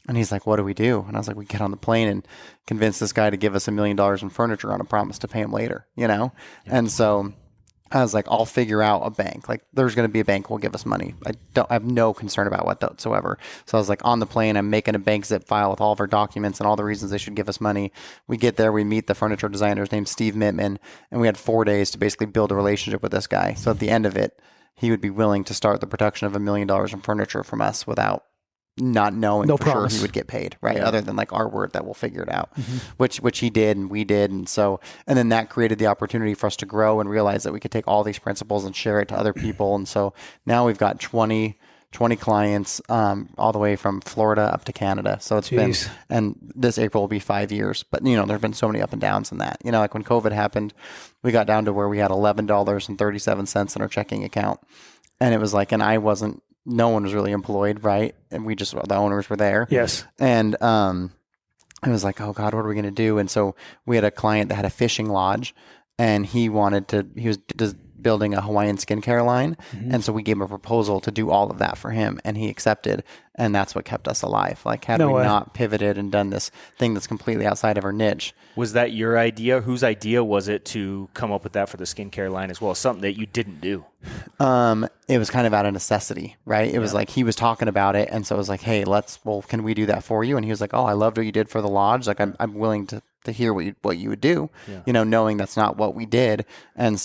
And he's like, what do we do? And I was like, we get on the plane and convince this guy to give us $1 million in furniture on a promise to pay him later, you know? Yeah. And so I was like, I'll figure out a bank. Like there's going to be a bank will give us money. I have no concern about whatsoever. So I was like on the plane, I'm making a bank zip file with all of our documents and all the reasons they should give us money. We get there, we meet the furniture designer named Steve Mittman, and we had 4 days to basically build a relationship with this guy. So at the end of it, he would be willing to start the production of $1 million in furniture from us without not knowing for sure he would get paid, right? Yeah. Other than like our word that we'll figure it out, which he did and we did. And so, and then that created the opportunity for us to grow and realize that we could take all these principles and share it to other people. And so now we've got 20 clients, all the way from Florida up to Canada. So it's been, and this April will be 5 years, but you know, there've been so many up and downs in that, you know, like when COVID happened, we got down to where we had $11.37 in our checking account. And it was like, and no one was really employed, right? And the owners were there. Yes. And it was like, oh God, what are we going to do? And so we had a client that had a fishing lodge, and he was building a Hawaiian skincare line. And so we gave him a proposal to do all of that for him, and he accepted. And that's what kept us alive. Like had we not pivoted and done this thing that's completely outside of our niche. Was that your idea? Whose idea was it to come up with that for the skincare line as well? Something that you didn't do. It was kind of out of necessity, right? It was like he was talking about it, and so it was like, hey, can we do that for you? And he was like, oh, I loved what you did for the lodge. Like I'm willing to hear what you would do, you know, knowing that's not what we did. And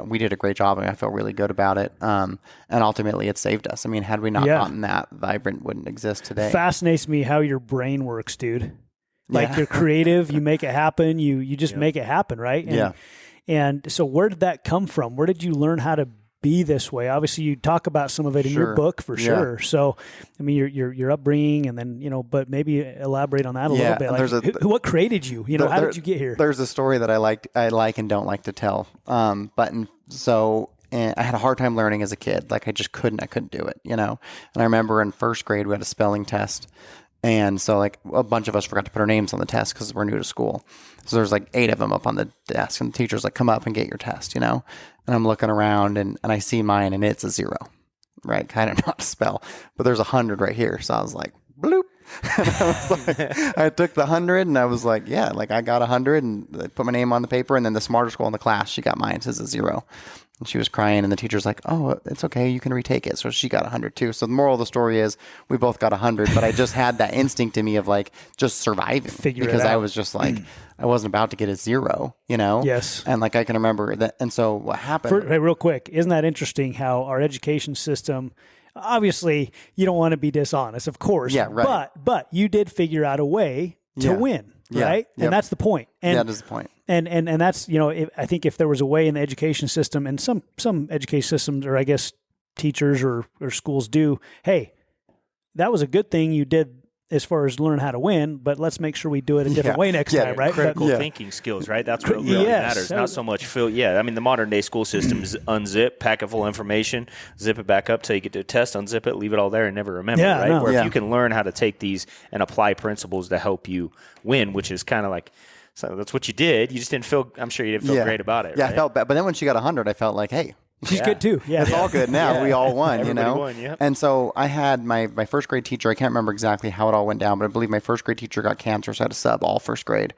we did a great job, and I felt really good about it. And ultimately it saved us. I mean, had we not gotten that, Vibrant wouldn't exist today. Fascinates me how your brain works, dude. Like you're creative, you make it happen, you just make it happen, right? And, and so where did that come from? Where did you learn how to be this way? Obviously you talk about some of it in your book for sure. So, I mean, your upbringing, and then, you know, but maybe elaborate on that a little bit. Like, what created you? You know, how did you get here? There's a story that I like and don't like to tell. And I had a hard time learning as a kid. Like I couldn't do it, you know? And I remember in first grade, we had a spelling test. And so like a bunch of us forgot to put our names on the test because we're new to school. So there's like 8 of them up on the desk, and the teacher's like, come up and get your test, you know? And I'm looking around and I see mine, and it's a 0, right? Kind of not to spell, but there's 100 right here. So I was like, bloop. And I was like, I took the 100 and I was like, yeah, like I got 100, and I put my name on the paper. And then the smartest girl in the class, she got mine. It says a 0. And she was crying, and the teacher's like, oh, it's okay, you can retake it. So she got 100 too. So the moral of the story is we both got 100, but I just had that instinct in me of like just surviving. Because I was just like, I wasn't about to get a 0, you know? Yes. And like I can remember that. And so what happened? Hey, real quick, isn't that interesting how our education system, obviously you don't want to be dishonest, of course. Yeah, right. But you did figure out a way to win. Right. Yep. And that's the point. And that is the point. And that's, you know, I think if there was a way in the education system, and some education systems, or I guess teachers or schools do, hey, that was a good thing you did as far as learn how to win, but let's make sure we do it a different way next time, right? Critical thinking skills, right? That's what really matters. Not so much I mean, the modern day school system is unzip, pack it full of information, zip it back up till you get to a test, unzip it, leave it all there, and never remember, right? No. Where if you can learn how to take these and apply principles to help you win, which is kind of like, so that's what you did. You just didn't feel, I'm sure you didn't feel great about it. Yeah, right? I felt bad. But then when she got 100, I felt like, hey, she's good too. Yeah, it's all good now. We all won, Everybody you know. won, yep. And so I had my first grade teacher. I can't remember exactly how it all went down, but I believe my first grade teacher got cancer, so I had to sub all first grade.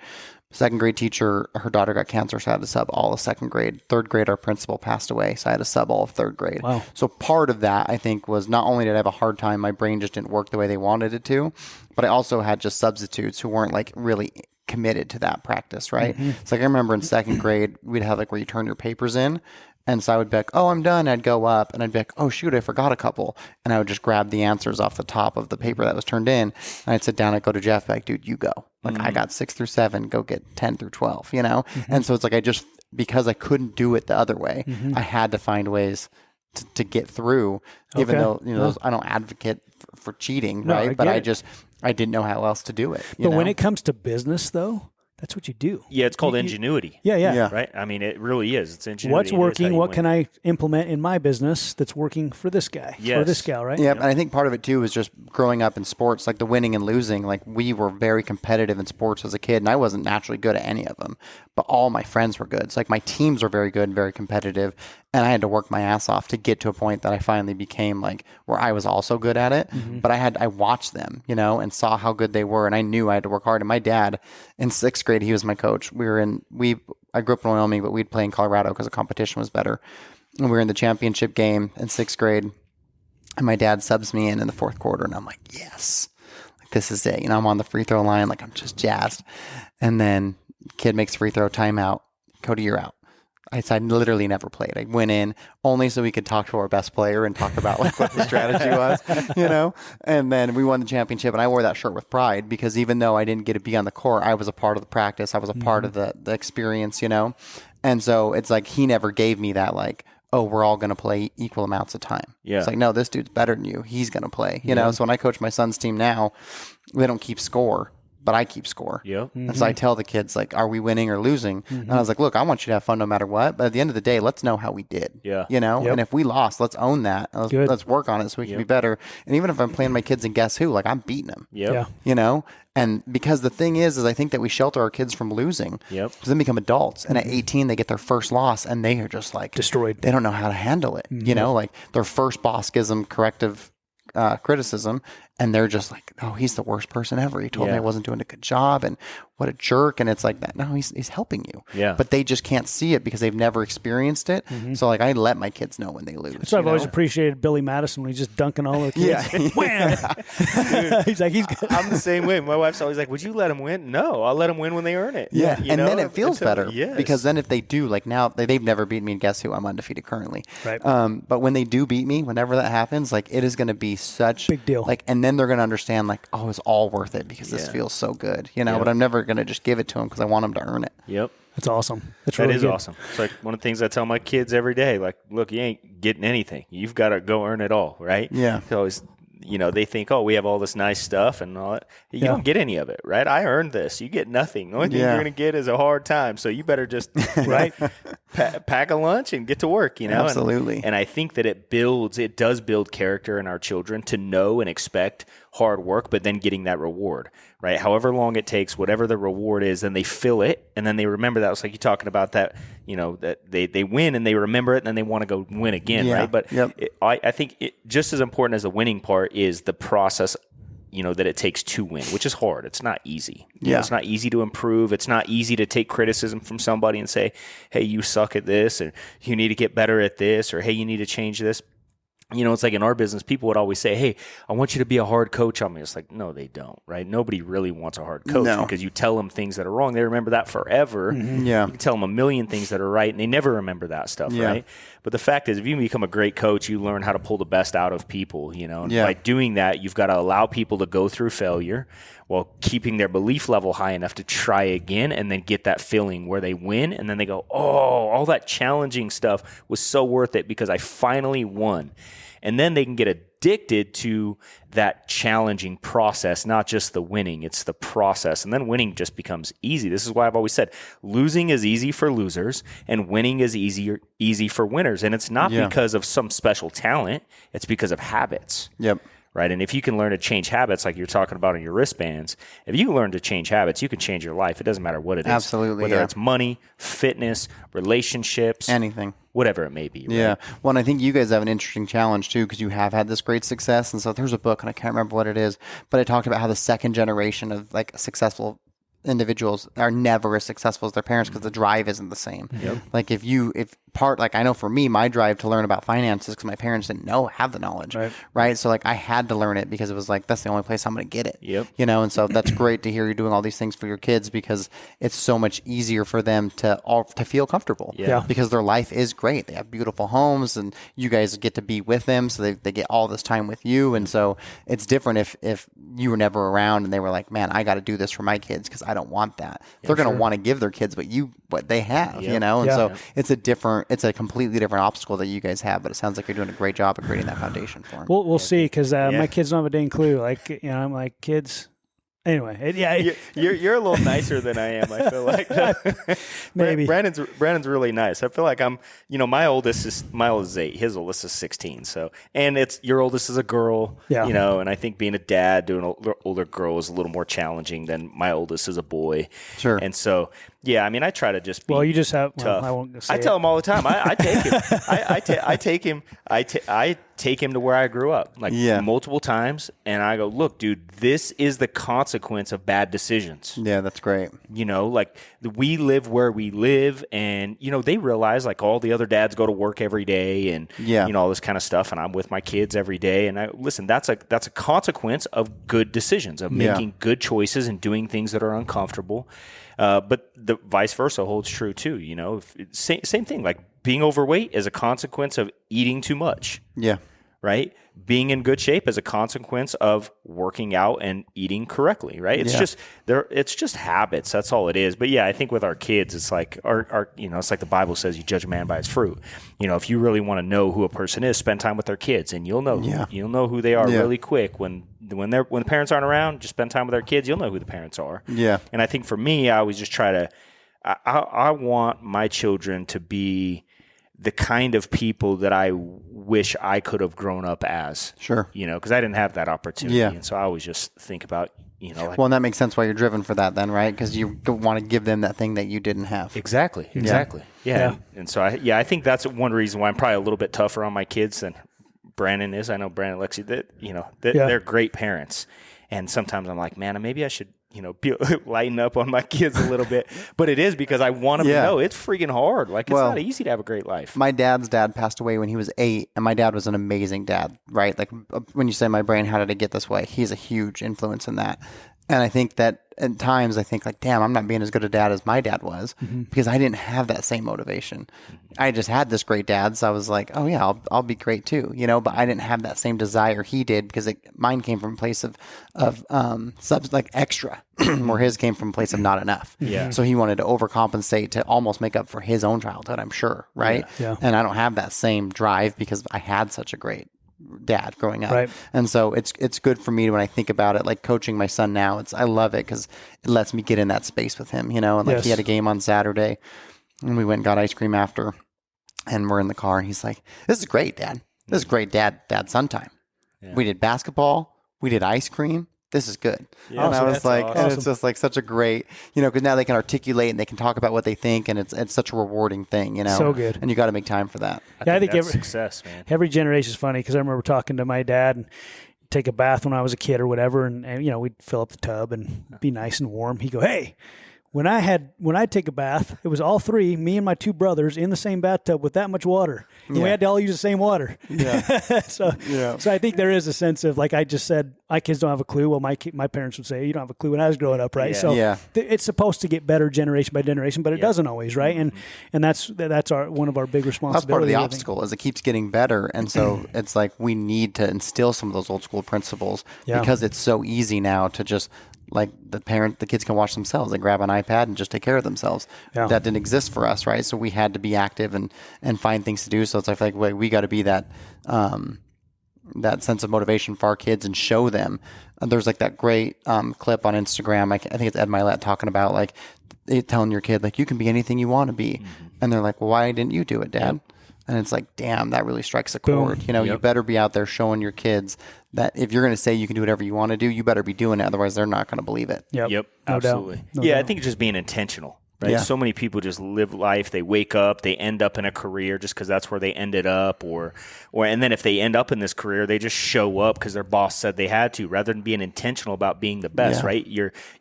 Second grade teacher, her daughter got cancer, so I had to sub all of second grade. Third grade, our principal passed away, so I had to sub all of third grade. Wow. So part of that, I think, was not only did I have a hard time, my brain just didn't work the way they wanted it to, but I also had just substitutes who weren't like really committed to that practice, right? It's like I remember in second grade, we'd have like where you turn your papers in. And so I would be like, oh, I'm done. I'd go up and I'd be like, oh, shoot, I forgot a couple. And I would just grab the answers off the top of the paper that was turned in. And I'd sit down, I'd go to Jeff, like, dude, you go. Like, I got 6 through 7, go get 10 through 12, you know? And so it's like, because I couldn't do it the other way, I had to find ways to get through, even though, you know, I don't advocate for cheating, right? But I didn't know how else to do it. But when it comes to business, though, That's what you do. Yeah, it's called ingenuity. Yeah. Right? I mean, it really is. It's ingenuity. What's working? What can I implement in my business that's working for this guy or this gal, right? Yeah, and I think part of it too is just growing up in sports, like the winning and losing. Like we were very competitive in sports as a kid, and I wasn't naturally good at any of them, but all my friends were good. So like my teams were very good and very competitive, and I had to work my ass off to get to a point that I finally became like where I was also good at it. But I watched them, and saw how good they were, and I knew I had to work hard. And my dad, in 6th grade, he was my coach. I grew up in Wyoming, but we'd play in Colorado because the competition was better. And we were in the championship game in 6th grade, and my dad subs me in the 4th quarter, and I'm like, yes, like this is it. I'm on the free throw line, like I'm just jazzed. And then kid makes free throw, timeout. Cody, you're out. I literally never played. I went in only so we could talk to our best player and talk about like what the strategy was, And then we won the championship, and I wore that shirt with pride because even though I didn't get to be on the court, I was a part of the practice. I was a part of the experience, And so it's like he never gave me that like, oh, we're all going to play equal amounts of time. Yeah. It's like, no, this dude's better than you. He's going to play, So when I coach my son's team now, they don't keep score, but I keep score. Yep. And so I tell the kids, like, are we winning or losing? And I was like, look, I want you to have fun no matter what. But at the end of the day, let's know how we did. Yeah. And if we lost, let's own that. Let's work on it so we can be better. And even if I'm playing my kids in Guess Who, like I'm beating them. Yep. Yeah. And because the thing is I think that we shelter our kids from losing. Yep. Because then become adults. And at 18, they get their first loss and they are just like destroyed. They don't know how to handle it. Like their first boss gives them corrective criticism, and they're just like, oh, he's the worst person ever. He told me I wasn't doing a good job, and what a jerk. And it's like that. No, he's helping you. Yeah. But they just can't see it because they've never experienced it. So like I let my kids know when they lose. So I've always appreciated Billy Madison when he's just dunking all the kids. Yeah. He's like, I'm the same way. My wife's always like, would you let them win? No, I'll let them win when they earn it. Yeah. And then it feels better. Yes. Because then if they do, like now, they've never beaten me in Guess Who? I'm undefeated currently. Right. But when they do beat me, whenever that happens, like it is going to be such big deal. Like, and then they're going to understand like, oh, it's all worth it because this feels so good, But I'm never going to just give it to them because I want them to earn it. Yep. That's awesome. That is awesome. It's like one of the things I tell my kids every day, like, look, you ain't getting anything. You've got to go earn it all, right? Yeah. So they think, oh, we have all this nice stuff and all that. You don't get any of it, right? I earned this. You get nothing. The only thing you're going to get is a hard time. So you better just pack a lunch and get to work, Absolutely. And I think that it does build character in our children to know and expect hard work, but then getting that reward, right? However long it takes, whatever the reward is, then they feel it, and then they remember that. It's like you talking about that, that they win and they remember it, and then they want to go win again, right? But I think just as important as the winning part is the process, that it takes to win, which is hard. It's not easy. It's not easy to improve. It's not easy to take criticism from somebody and say, hey, you suck at this, or you need to get better at this, or hey, you need to change this. It's like in our business, people would always say, hey, I want you to be a hard coach on me. It's like, no, they don't, right? Nobody really wants a hard coach because you tell them things that are wrong. They remember that forever. Yeah. You can tell them a million things that are right, and they never remember that stuff, right? But the fact is, if you become a great coach, you learn how to pull the best out of people, And by doing that, you've got to allow people to go through failure while keeping their belief level high enough to try again and then get that feeling where they win. And then they go, oh, all that challenging stuff was so worth it because I finally won. And then they can get addicted to that challenging process, not just the winning, it's the process. And then winning just becomes easy. This is why I've always said losing is easy for losers and winning is easy for winners. And it's not because of some special talent, it's because of habits. Yep. Right. And if you can learn to change habits, like you're talking about in your wristbands, if you learn to change habits, you can change your life. It doesn't matter what it is. Absolutely. Whether it's money, fitness, relationships, anything. Whatever it may be. Right? Yeah. Well, and I think you guys have an interesting challenge too, because you have had this great success. And so there's a book, and I can't remember what it is, but it talked about how the second generation of like successful individuals are never as successful as their parents because the drive isn't the same. Yep. Like I know for me, my drive to learn about finances because my parents didn't have the knowledge, right? So like I had to learn it because it was like, that's the only place I'm going to get it, Yep. And so that's great to hear you doing all these things for your kids because it's so much easier for them to feel comfortable because their life is great. They have beautiful homes and you guys get to be with them. So they get all this time with you. And so it's different if you were never around and they were like, man, I got to do this for my kids because I don't want that. They're going to want to give their kids what they have, And so it's a completely different obstacle that you guys have, but it sounds like you're doing a great job of creating that foundation for them. We'll see, because my kids don't have a dang clue. Like, I'm like, kids, Anyway, You're a little nicer than I am. I feel like maybe Brandon's really nice. I feel like I'm. My oldest is 8. His oldest is 16. So, and it's your oldest is a girl. Yeah. And I think being a dad to an older girl is a little more challenging than my oldest is a boy. Sure. And so, yeah, I mean, I try to just be. Well, you just have. tough. Well, I won't say I tell him all the time. I take him. I take him to where I grew up, multiple times, and I go, look, dude, this is the consequence of bad decisions. Yeah, that's great. We live where we live, and they realize all the other dads go to work every day, and all this kind of stuff, and I'm with my kids every day, and that's a consequence of good decisions, of making good choices and doing things that are uncomfortable. But the vice versa holds true too. Same thing. Like being overweight is a consequence of eating too much. Yeah. Right. Being in good shape is a consequence of working out and eating correctly. Right. It's just habits. That's all it is. But yeah, I think with our kids, it's like it's like the Bible says, you judge a man by his fruit. If you really want to know who a person is, spend time with their kids, and you'll know who they are really quick. When the parents aren't around, just spend time with their kids. You'll know who the parents are. Yeah. And I think for me, I always just try to. I want my children to be the kind of people that I wish I could have grown up as. Sure. Because I didn't have that opportunity. Yeah. And so I always just think about, well, and that makes sense why you're driven for that then, right? Because you want to give them that thing that you didn't have. Exactly. Yeah. And so I think that's one reason why I'm probably a little bit tougher on my kids than Brandon is. I know Brandon and Lexi, they're great parents. And sometimes I'm like, man, maybe I should, lighten up on my kids a little bit. But it is because I want them to know it's freaking hard. It's not easy to have a great life. My dad's dad passed away when he was 8, and my dad was an amazing dad, right? Like when you say my brain, how did it get this way? He's a huge influence in that. And I think that at times I think damn, I'm not being as good a dad as my dad was because I didn't have that same motivation. I just had this great dad. So I was like, oh yeah, I'll be great too, but I didn't have that same desire he did because mine came from a place of extra where his came from a place of not enough. Yeah. So he wanted to overcompensate to almost make up for his own childhood, I'm sure. Right. Yeah. And I don't have that same drive because I had such a great dad growing up. Right. And so it's good for me when I think about it, like coaching my son now. I love it because it lets me get in that space with him, and he had a game on Saturday and we went and got ice cream after, and we're in the car and he's like, this is great, Dad. This is great dad-son time. Yeah. We did basketball. We did ice cream. This is good. Yeah, and I was like, awesome. And it's just like such a great, because now they can articulate and they can talk about what they think, and it's such a rewarding thing, So good. And you got to make time for that. I think that's success, man. Every generation is funny because I remember talking to my dad and take a bath when I was a kid or whatever, and we'd fill up the tub and be nice and warm. He'd go, hey, when I'd take a bath, it was all three, me and my 2 brothers, in the same bathtub with that much water. And we had to all use the same water. Yeah. So I think there is a sense of, like I just said, my kids don't have a clue. Well, my parents would say, you don't have a clue when I was growing up, right? Yeah. So it's supposed to get better generation by generation, but it doesn't always, right? And that's one of our big responsibilities. That's part of the obstacle is it keeps getting better. And so it's like we need to instill some of those old school principles because it's so easy now to just like the kids can watch themselves. They grab an iPad and just take care of themselves. Yeah. That didn't exist for us, right? So we had to be active and find things to do. So it's like we got to be that sense of motivation for our kids and show them. There's like that great clip on Instagram. I think it's Ed Milet talking about like telling your kid like you can be anything you want to be, and they're like, well, why didn't you do it, Dad? Yep. And it's like, damn, that really strikes a chord. Boom. You better be out there showing your kids that if you're going to say you can do whatever you want to do, you better be doing it. Otherwise, they're not going to believe it. Yep. Absolutely. No doubt. I think it's just being intentional, right? Yeah. So many people just live life. They wake up, they end up in a career just because that's where they ended up, and then if they end up in this career, they just show up because their boss said they had to, rather than being intentional about being the best, right?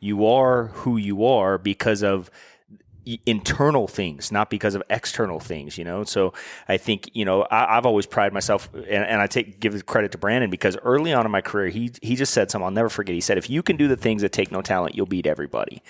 You are who you are because of internal things, not because of external things, So I think, I've always prided myself, and I give credit to Brandon because early on in my career, he just said something I'll never forget. He said, if you can do the things that take no talent, you'll beat everybody.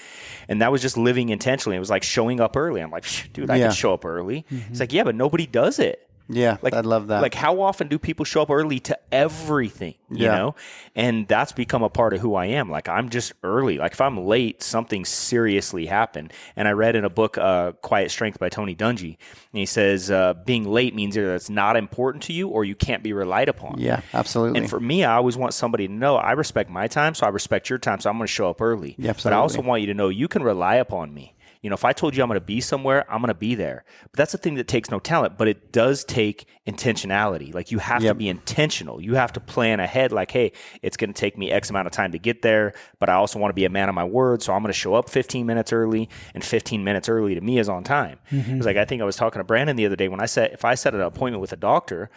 And that was just living intentionally. It was like showing up early. I'm like, dude, I can show up early. Mm-hmm. He's like, yeah, but nobody does it. Yeah, I love that. Like, how often do people show up early to everything, you know? And that's become a part of who I am. Like, I'm just early. Like, if I'm late, something seriously happened. And I read in a book, Quiet Strength by Tony Dungy, and he says, being late means either it's not important to you or you can't be relied upon. Yeah, absolutely. And for me, I always want somebody to know I respect my time, so I respect your time, so I'm going to show up early. Yeah, absolutely. But I also want you to know you can rely upon me. You know, if I told you I'm going to be somewhere, I'm going to be there. But that's a thing that takes no talent, but it does take intentionality. Like, you have to be intentional. You have to plan ahead, like, hey, it's going to take me X amount of time to get there, but I also want to be a man of my word, so I'm going to show up 15 minutes early, and 15 minutes early to me is on time. It's like, I think I was talking to Brandon the other day when if I set an appointment with a doctor,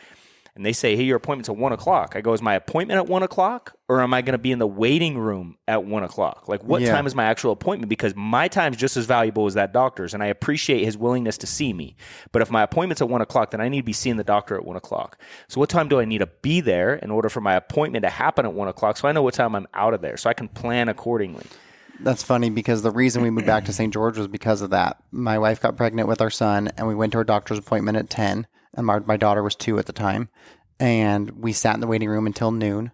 and they say, hey, your appointment's at 1 o'clock. I go, is my appointment at 1 o'clock, or am I going to be in the waiting room at 1 o'clock? Like, what time is my actual appointment? Because my time's just as valuable as that doctor's, and I appreciate his willingness to see me. But if my appointment's at 1 o'clock, then I need to be seeing the doctor at 1 o'clock. So what time do I need to be there in order for my appointment to happen at 1 o'clock, so I know what time I'm out of there, so I can plan accordingly? That's funny, because the reason we moved back to St. George was because of that. My wife got pregnant with our son, and we went to our doctor's appointment at 10, and my daughter was 2 at the time. And we sat in the waiting room until noon.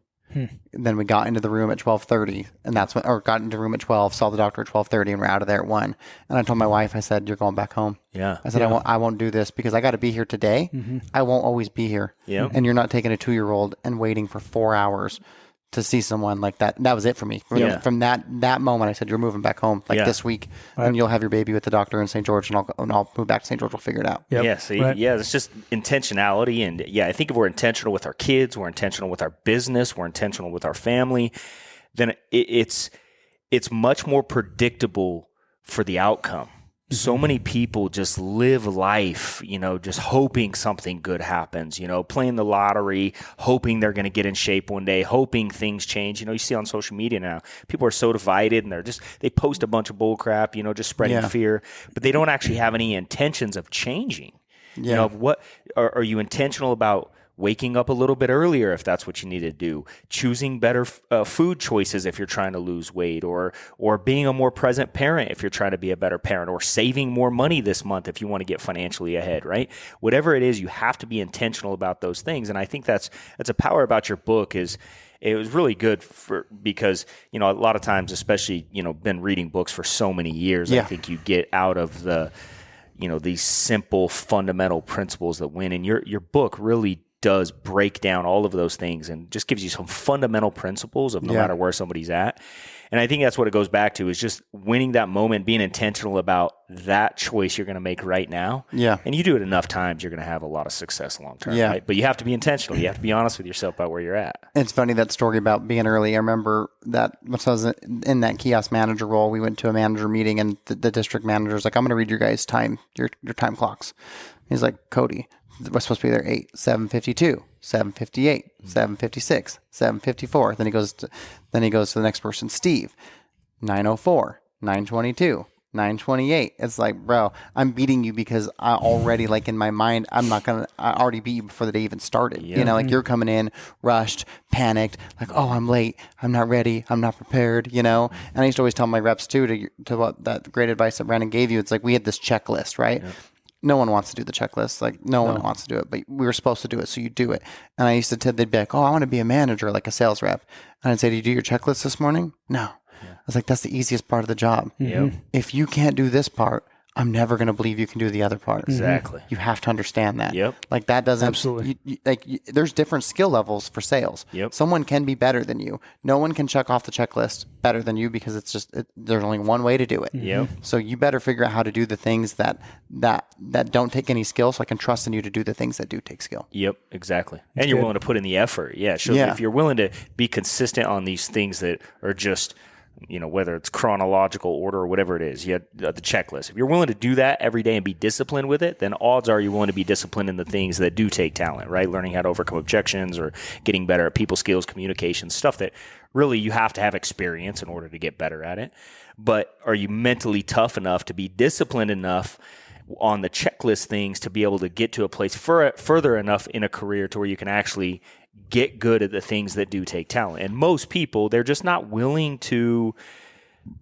Then we got into the room at 12:30, and got into the room at 12, saw the doctor at 12:30, and we're out of there at 1. And I told my wife, I said, you're going back home. Yeah. I said, I won't do this because I got to be here today. I won't always be here. Yeah. And you're not taking a 2-year-old and waiting for 4 hours to see someone like that. That was it for me. From that moment, I said, you're moving back home this week, and you'll have your baby with the doctor in St. George, and I'll move back to St. George. We'll figure it out. Yep. Yeah. So it's just intentionality. And I think if we're intentional with our kids, we're intentional with our business, we're intentional with our family, then it's much more predictable for the outcome. So many people just live life, just hoping something good happens, playing the lottery, hoping they're going to get in shape one day, hoping things change. You see on social media now, people are so divided, and they post a bunch of bull crap, just spreading fear, but they don't actually have any intentions of changing. What are you intentional about? Waking up a little bit earlier if that's what you need to do, choosing better food choices if you're trying to lose weight, or being a more present parent if you're trying to be a better parent, or saving more money this month if you want to get financially ahead, right? Whatever it is, you have to be intentional about those things. And I think that's a power about your book. It was really good because a lot of times, especially been reading books for so many years, I think you get out of these simple fundamental principles that win. And your book really does break down all of those things and just gives you some fundamental principles of no matter where somebody's at. And I think that's what it goes back to, is just winning that moment, being intentional about that choice you're going to make right now. Yeah. And you do it enough times, you're going to have a lot of success long term. Yeah. Right? But you have to be intentional. You have to be honest with yourself about where you're at. It's funny, that story about being early. I remember that once I was in that kiosk manager role, we went to a manager meeting, and the district manager's like, I'm going to read your guys' time, your time clocks. He's like, Cody, we're supposed to be there 7:52, 7:58, 7:56, 7:54. Then he goes to the next person, Steve, 9:04, 9:22, 9:28. It's like, bro, I'm beating you because I already, like, in my mind, I already beat you before the day even started. Yeah. You're coming in rushed, panicked, like, oh, I'm late, I'm not ready, I'm not prepared, And I used to always tell my reps too, to what that great advice that Brandon gave you. It's like, we had this checklist, right? Yeah. No one wants to do the checklist. Like, no one wants to do it, but we were supposed to do it, so you do it. And I used to they'd be like, oh, I want to be a manager, like a sales rep. And I'd say, did you do your checklist this morning? No. Yeah. I was like, that's the easiest part of the job. Mm-hmm. If you can't do this part, I'm never going to believe you can do the other part. Exactly. You have to understand that. Yep. Like, that doesn't... Absolutely. There's different skill levels for sales. Yep. Someone can be better than you. No one can check off the checklist better than you, because there's only one way to do it. Yep. So you better figure out how to do the things that don't take any skill, so I can trust in you to do the things that do take skill. Yep, exactly. And you're willing to put in the effort. Yeah. So if you're willing to be consistent on these things that are just... whether it's chronological order or whatever it is, you have the checklist. If you're willing to do that every day and be disciplined with it, then odds are you're willing to be disciplined in the things that do take talent, right? Learning how to overcome objections, or getting better at people skills, communication, stuff that really you have to have experience in order to get better at it. But are you mentally tough enough to be disciplined enough on the checklist things to be able to get to a place further enough in a career to where you can actually get good at the things that do take talent? And most people, they're just not willing to,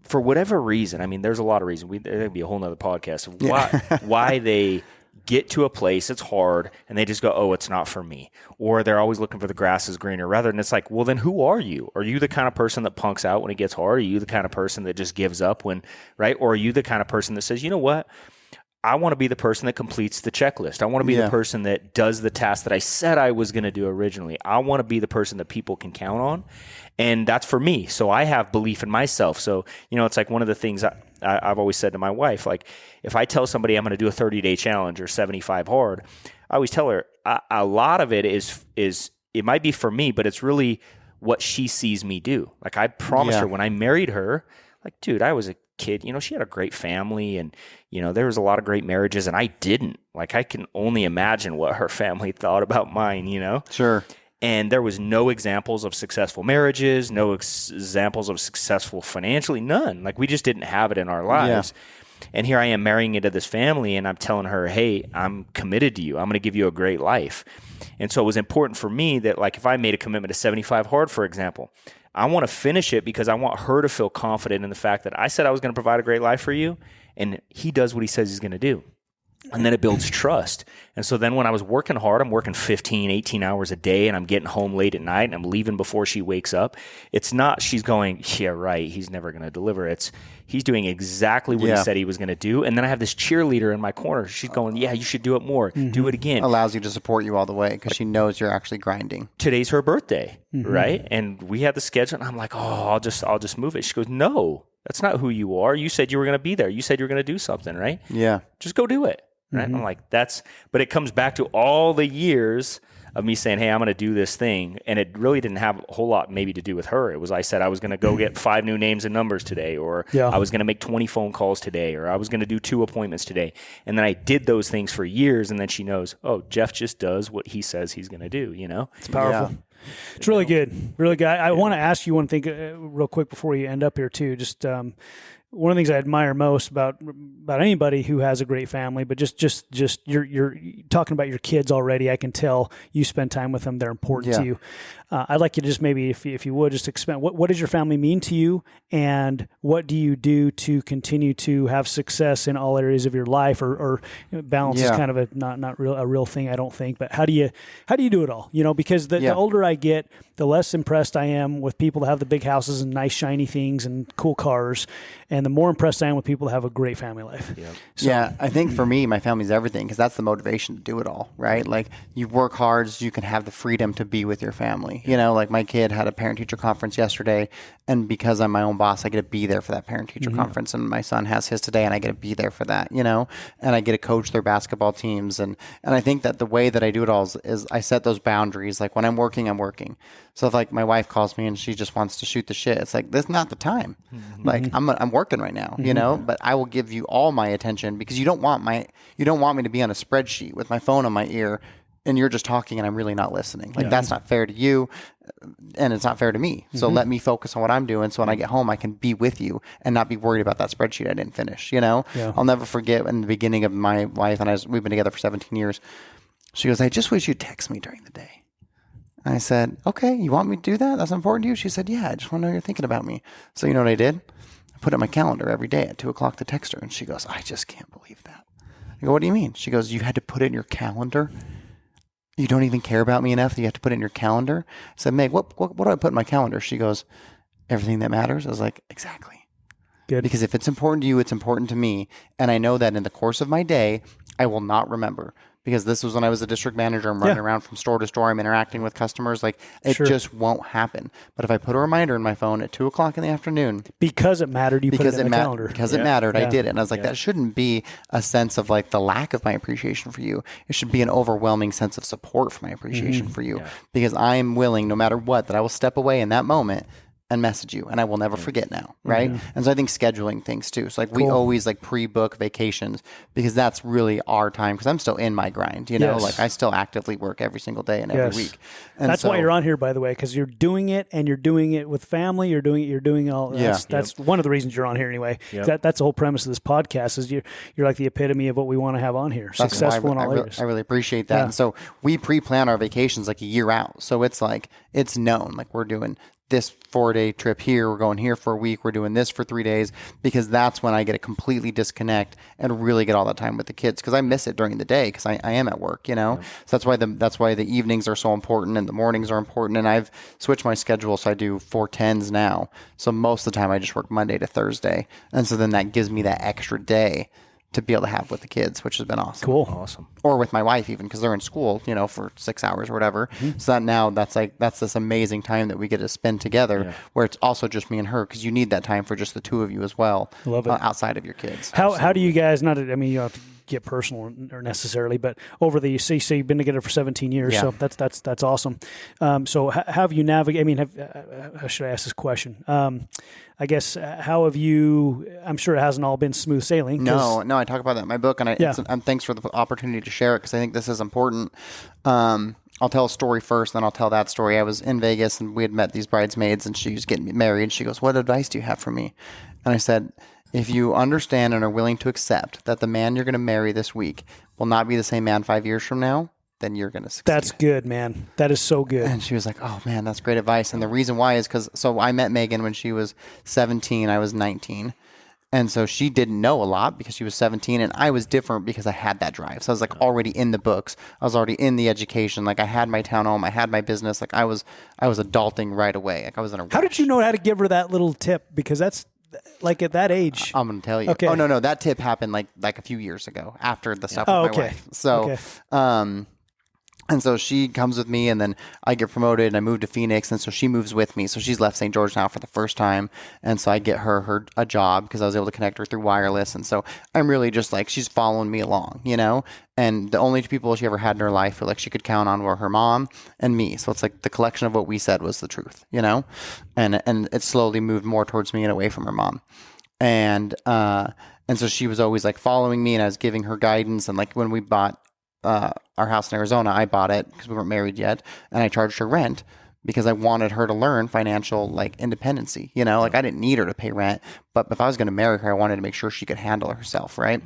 for whatever reason. I mean, there's a lot of reasons. There'd be a whole nother podcast of why they get to a place, it's hard, and they just go, oh, it's not for me. Or they're always looking for the grass is greener, rather than it's like, well, then who are you? Are you the kind of person that punks out when it gets hard? Are you the kind of person that just gives up when, right? Or are you the kind of person that says, you know what? I want to be the person that completes the checklist. I want to be the person that does the task that I said I was going to do originally. I want to be the person that people can count on. And that's for me. So I have belief in myself. So, it's like one of the things I've always said to my wife, like if I tell somebody I'm going to do a 30-day challenge or 75 hard, I always tell her a lot of it is it might be for me, but it's really what she sees me do. Like I promised her when I married her, like, dude, I was a kid, she had a great family and, there was a lot of great marriages and I didn't. Like I can only imagine what her family thought about mine, Sure. And there was no examples of successful marriages, no examples of successful financially, none. Like we just didn't have it in our lives. Yeah. And here I am marrying into this family and I'm telling her, hey, I'm committed to you. I'm going to give you a great life. And so it was important for me that like if I made a commitment to 75 hard, for example, I want to finish it because I want her to feel confident in the fact that I said I was going to provide a great life for you and he does what he says he's going to do. And then it builds trust. And so then when I was working hard, I'm working 15, 18 hours a day and I'm getting home late at night and I'm leaving before she wakes up. It's not she's going, yeah, right, he's never going to deliver. It's he's doing exactly what he said he was going to do. And then I have this cheerleader in my corner. She's going, yeah, you should do it more. Do it again. Allows you to support you all the way because she knows you're actually grinding. Today's her birthday, right? And we had the schedule and I'm like, oh, I'll just move it. She goes, no, that's not who you are. You said you were going to be there. You said you were going to do something, right? Yeah. Just go do it. Right? I'm like, but it comes back to all the years of me saying, hey, I'm going to do this thing. And it really didn't have a whole lot maybe to do with her. It was, I said I was going to go get 5 new names and numbers today, or I was going to make 20 phone calls today, or I was going to do 2 appointments today. And then I did those things for years. And then she knows, oh, Jeff just does what he says he's going to do, It's powerful. Yeah. It's really good. Really good. I want to ask you one thing real quick before you end up here too. Just, one of the things I admire most about anybody who has a great family, but just you're talking about your kids already. I can tell you spend time with them; they're important to you. I'd like you to just maybe, if you would, just expand what does your family mean to you, and what do you do to continue to have success in all areas of your life, or balance is kind of a not a real thing, I don't think. But how do you do it all? Because the older I get, the less impressed I am with people that have the big houses and nice shiny things and cool cars. And the more impressed I am with people that have a great family life. Yeah. So, I think for me, my family's everything because that's the motivation to do it all, right? Like you work hard so you can have the freedom to be with your family. Like my kid had a parent-teacher conference yesterday, and because I'm my own boss, I get to be there for that parent-teacher conference. And my son has his today, and I get to be there for that, and I get to coach their basketball teams. And I think that the way that I do it all is I set those boundaries. Like when I'm working, I'm working. So if like my wife calls me and she just wants to shoot the shit, it's like, this is not the time. Like I'm working right now, but I will give you all my attention because you don't want me to be on a spreadsheet with my phone on my ear and you're just talking and I'm really not listening. Like that's not fair to you and it's not fair to me. So let me focus on what I'm doing. So when I get home, I can be with you and not be worried about that spreadsheet I didn't finish, I'll never forget in the beginning of my life, and we've been together for 17 years. She goes, I just wish you'd text me during the day. I said, okay, you want me to do that? That's important to you? She said, yeah, I just want to know you're thinking about me. So you know what I did? I put it in my calendar every day at 2:00 to text her. And she goes, I just can't believe that. I go, what do you mean? She goes, you had to put it in your calendar? You don't even care about me enough that you have to put it in your calendar? I said, Meg, what do I put in my calendar? She goes, everything that matters. I was like, exactly. Good. Because if it's important to you, it's important to me. And I know that in the course of my day, I will not remember. Because this was when I was a district manager. I'm running around from store to store. I'm interacting with customers. Like it just won't happen. But if I put a reminder in my phone at 2:00 in the afternoon, because it mattered, you put it in the calendar. Because it mattered, I did it. And I was like, that shouldn't be a sense of like the lack of my appreciation for you. It should be an overwhelming sense of support for my appreciation for you. Because I am willing, no matter what, that I will step away in that moment and message you, and I will never forget now, right? And so I think scheduling things too. So like we always like pre-book vacations because that's really our time because I'm still in my grind, like I still actively work every single day and every week. And that's why you're on here, by the way, because you're doing it and you're doing it with family. You're doing all. That's one of the reasons you're on here anyway. That's the whole premise of this podcast is you're like the epitome of what we want to have on here. That's successful in all areas. I really appreciate that. And so we pre-plan our vacations like a year out. So it's like, it's known, like we're doing this 4-day trip here. We're going here for a week. We're doing this for 3 days, because that's when I get to completely disconnect and really get all that time with the kids. Because I miss it during the day because I am at work, you know. So that's why the evenings are so important and the mornings are important. And I've switched my schedule, so I do 4-10s now. So most of the time I just work Monday to Thursday, and so then that gives me that extra day to be able to have with the kids, which has been awesome. Cool. Awesome. Or with my wife, even, because they're in school, you know, for 6 hours or whatever. So that's this amazing time that we get to spend together, where it's also just me and her, because you need that time for just the two of you as well. Love it. Outside of your kids. How do you guys, not, I mean, you don't have to get personal or necessarily, but over the, so you've been together for 17 years. Yeah. So that's awesome. So how have you navigated, I mean, how should I ask this question? I guess, how have you, I'm sure it hasn't all been smooth sailing. No, I talk about that in my book, and I'm thanks for the opportunity to share it, because I think this is important. I'll tell a story first, then I'll tell that story. I was in Vegas, and we had met these bridesmaids, and she was getting married, and she goes, "What advice do you have for me?" And I said, "If you understand and are willing to accept that the man you're going to marry this week will not be the same man 5 years from now, then you're going to succeed." That's good, man. That is so good. And she was like, "Oh man, that's great advice." And the reason why is because, so I met Megan when she was 17, I was 19. And so she didn't know a lot because she was 17, and I was different because I had that drive. So I was like already in the books. I was already in the education. Like I had my townhome, I had my business. Like I was adulting right away. Like I was in a rush. How did you know how to give her that little tip? Because that's like at that age. I'm going to tell you. Okay. Oh, no. That tip happened like a few years ago after the stuff with my wife. So, and so she comes with me, and then I get promoted and I move to Phoenix. And so she moves with me. So she's left St. George now for the first time. And so I get her a job because I was able to connect her through wireless. And so I'm really just like, she's following me along, you know? And the only two people she ever had in her life who like she could count on were her mom and me. So it's like the collection of what we said was the truth, you know? And it slowly moved more towards me and away from her mom. And so she was always like following me, and I was giving her guidance. And like when we bought our house in Arizona, I bought it because we weren't married yet, and I charged her rent because I wanted her to learn financial like independency. You know, like I didn't need her to pay rent, but if I was going to marry her, I wanted to make sure she could handle herself, right?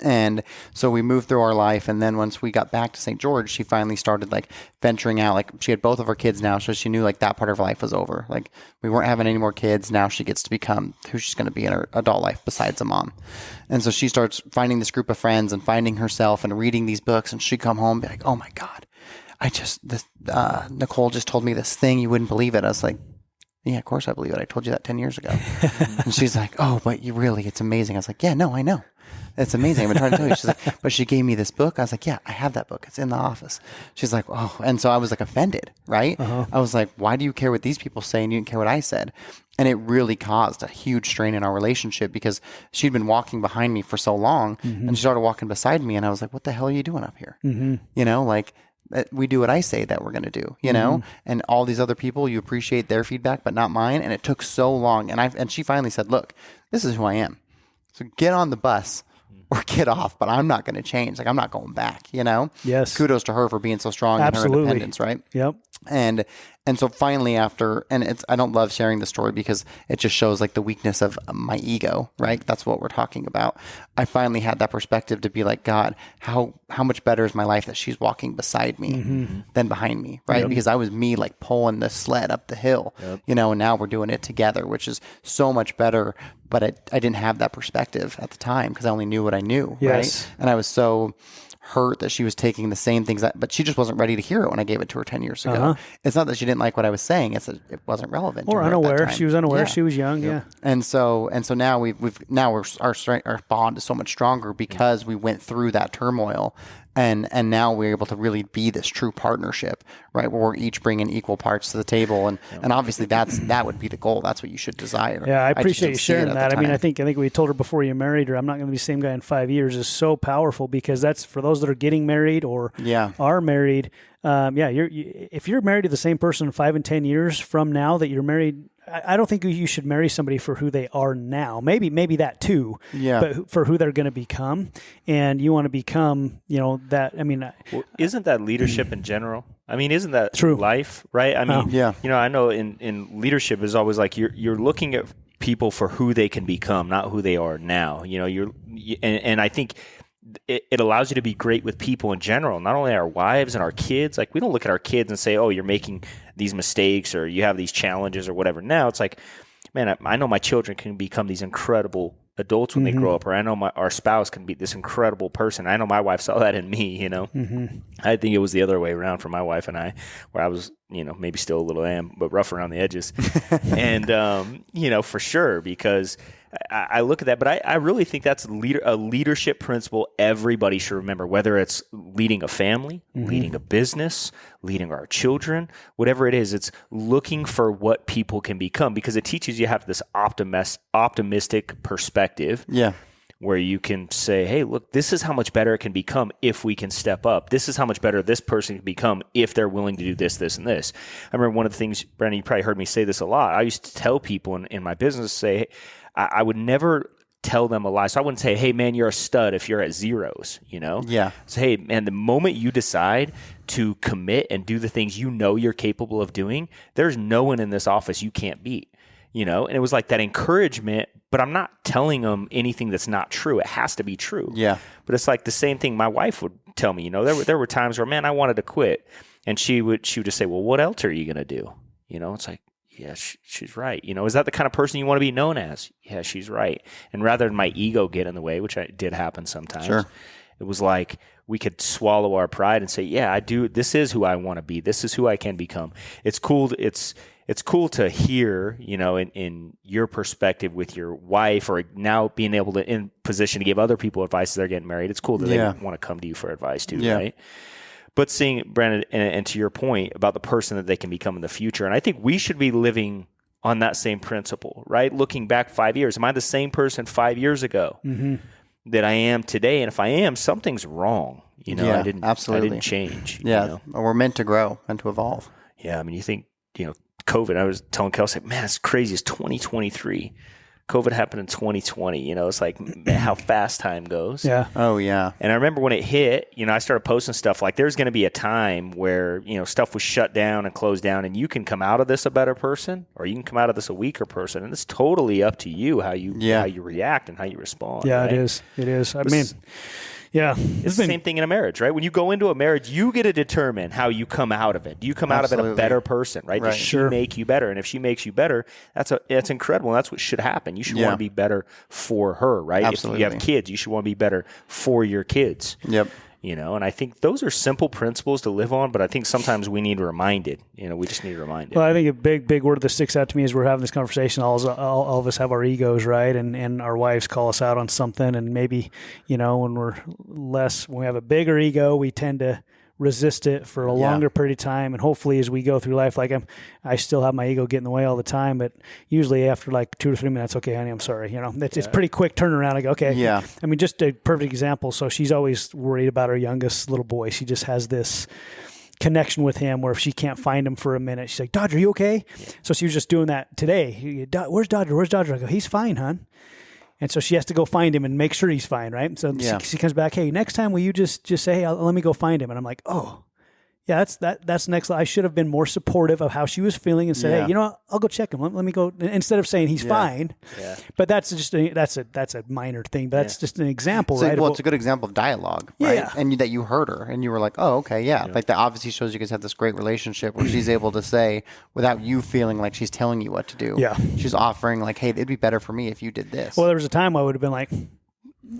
And so we moved through our life, and then once we got back to St. George, she finally started like venturing out. Like she had both of her kids now, so she knew like that part of her life was over. Like we weren't having any more kids. Now she gets to become who she's going to be in her adult life besides a mom. And so she starts finding this group of friends and finding herself and reading these books, and she'd come home and be like, "Oh my God, Nicole just told me this thing. You wouldn't believe it." I was like, "Yeah, of course I believe it. I told you that 10 years ago." And she's like, "Oh, but it's amazing." I was like, "Yeah, no, I know. It's amazing. I've been trying to tell you." She's like, "But she gave me this book." I was like, "Yeah, I have that book. It's in the office." She's like, "Oh." And so I was like offended, right? I was like, "Why do you care what these people say and you didn't care what I said?" And it really caused a huge strain in our relationship because she'd been walking behind me for so long, and she started walking beside me. And I was like, "What the hell are you doing up here?" You know, like, we do what I say that we're going to do, you know, and all these other people, you appreciate their feedback, but not mine. And it took so long. And she finally said, "Look, this is who I am. So get on the bus or get off, but I'm not going to change. Like I'm not going back, you know?" Yes. Kudos to her for being so strong in her independence, right? Yep. And so finally I don't love sharing the story because it just shows like the weakness of my ego, right? That's what we're talking about. I finally had that perspective to be like, God, how much better is my life that she's walking beside me than behind me, right? Because I was me like pulling the sled up the hill, you know, and now we're doing it together, which is so much better. But I didn't have that perspective at the time because I only knew what I knew, right? And I was so hurt that she was taking the same things, but she just wasn't ready to hear it when I gave it to her 10 years ago. It's not that she didn't like what I was saying; it's that it wasn't relevant. Or to her at that unaware. time. She was unaware. Yeah. She was young. Yeah. And so now our bond is so much stronger because we went through that turmoil. And now we're able to really be this true partnership, right? Where we're each bringing equal parts to the table, and obviously that would be the goal. That's what you should desire. Yeah, I appreciate you just didn't see sharing it at that. the I mean, time. I think we told her before you married her, I'm not going to be the same guy in 5 years, is so powerful because that's for those that are getting married or are married. If you're married to the same person in 5 and 10 years from now that you're married, I don't think you should marry somebody for who they are now. Maybe that too. Yeah. But for who they're going to become, and you want to become, you know, that. I mean, isn't that leadership in general? I mean, isn't that true life, right? I mean, you know, I know in leadership is always like you're looking at people for who they can become, not who they are now. You know, and I think it allows you to be great with people in general, not only our wives and our kids. Like, we don't look at our kids and say, oh, you're making these mistakes or you have these challenges or whatever. Now it's like, man, I know my children can become these incredible adults when they grow up, or I know our spouse can be this incredible person. I know my wife saw that in me, I think it was the other way around for my wife and I, where I was, maybe still a little but rough around the edges. And, for sure, because I look at that, but I really think that's a leadership principle everybody should remember, whether it's leading a family, leading a business, leading our children, whatever it is. It's looking for what people can become, because it teaches you to have this optimistic perspective. Yeah. Where you can say, hey, look, this is how much better it can become if we can step up. This is how much better this person can become if they're willing to do this, this, and this. I remember one of the things, Brandon, you probably heard me say this a lot. I used to tell people in my business, say, I would never tell them a lie. So I wouldn't say, hey, man, you're a stud if you're at zeros, Yeah. So, hey, man, the moment you decide to commit and do the things you're capable of doing, there's no one in this office you can't beat. And it was like that encouragement, but I'm not telling them anything that's not true. It has to be true. Yeah. But it's like the same thing my wife would tell me. There were times where, man, I wanted to quit, and she would just say, well, what else are you going to do? It's like, yeah, she's right. Is that the kind of person you want to be known as? Yeah, she's right. And rather than my ego get in the way, which did happen sometimes, Sure. It was like we could swallow our pride and say, yeah, I do. This is who I want to be. This is who I can become. It's cool. It's cool to hear, in your perspective with your wife, or now being able to in position to give other people advice as they're getting married. It's cool that they want to come to you for advice too, right? But seeing, Brandon, and to your point about the person that they can become in the future, and I think we should be living on that same principle, right? Looking back 5 years, am I the same person 5 years ago that I am today? And if I am, something's wrong. I didn't change. Yeah, we're meant to grow and to evolve. Yeah, I mean, you think, COVID, I was telling Kelsey, man, it's crazy. It's 2023. COVID happened in 2020. It's like, man, how fast time goes. Yeah. Oh, yeah. And I remember when it hit, I started posting stuff like there's going to be a time where, stuff was shut down and closed down, and you can come out of this a better person, or you can come out of this a weaker person. And it's totally up to you how you react and how you respond. Yeah, right? It is. I mean, yeah. It's the same thing in a marriage, right? When you go into a marriage, you get to determine how you come out of it. Do you come out of it a better person, right? Does she make you better? And if she makes you better, that's incredible. And that's what should happen. You should want to be better for her, right? Absolutely. If you have kids, you should want to be better for your kids. Yep. And I think those are simple principles to live on, but I think sometimes we need reminded. We just need reminded. Well, I think a big word that sticks out to me is we're having this conversation. All of us have our egos, right? And our wives call us out on something, and maybe, when we have a bigger ego, we tend to resist it for a longer period of time. And hopefully as we go through life, like I still have my ego get in the way all the time, but usually after like 2 to 3 minutes, okay, honey, I'm sorry. It's pretty quick turnaround. I go, okay. Yeah. I mean, just a perfect example. So she's always worried about her youngest little boy. She just has this connection with him where if she can't find him for a minute, she's like, Dodger, are you okay? Yeah. So she was just doing that today. Where's Dodger? I go, he's fine, hon. And so she has to go find him and make sure he's fine, right? So she comes back, hey, next time will you just say, hey, let me go find him? And I'm like, oh, yeah, that's next. I should have been more supportive of how she was feeling and said, hey, I'll go check him. Let me go, instead of saying he's fine. Yeah. But that's just that's a minor thing. But that's just an example, right? Well, it's a good example of dialogue, right? Yeah. And that you heard her, and you were like, oh, okay, yeah. Like that obviously shows you guys have this great relationship where she's able to say without you feeling like she's telling you what to do. Yeah. She's offering like, hey, it'd be better for me if you did this. Well, there was a time I would have been like,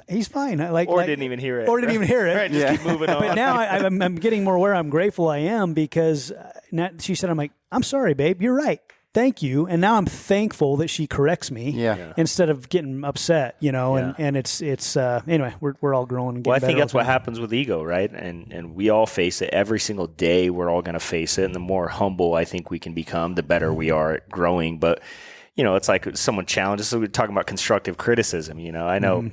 he's fine. Didn't even hear it. Or didn't even hear it. Right, just keep moving on. But now I'm getting more aware. I'm grateful I am because she said, I'm like, I'm sorry, babe. You're right. Thank you. And now I'm thankful that she corrects me instead of getting upset, and it's anyway, we're all growing and getting better. Well, I think that's what happens with ego, right? And we all face it every single day. We're all going to face it. And the more humble I think we can become, the better we are at growing. But, it's like someone challenges. So we're talking about constructive criticism. I know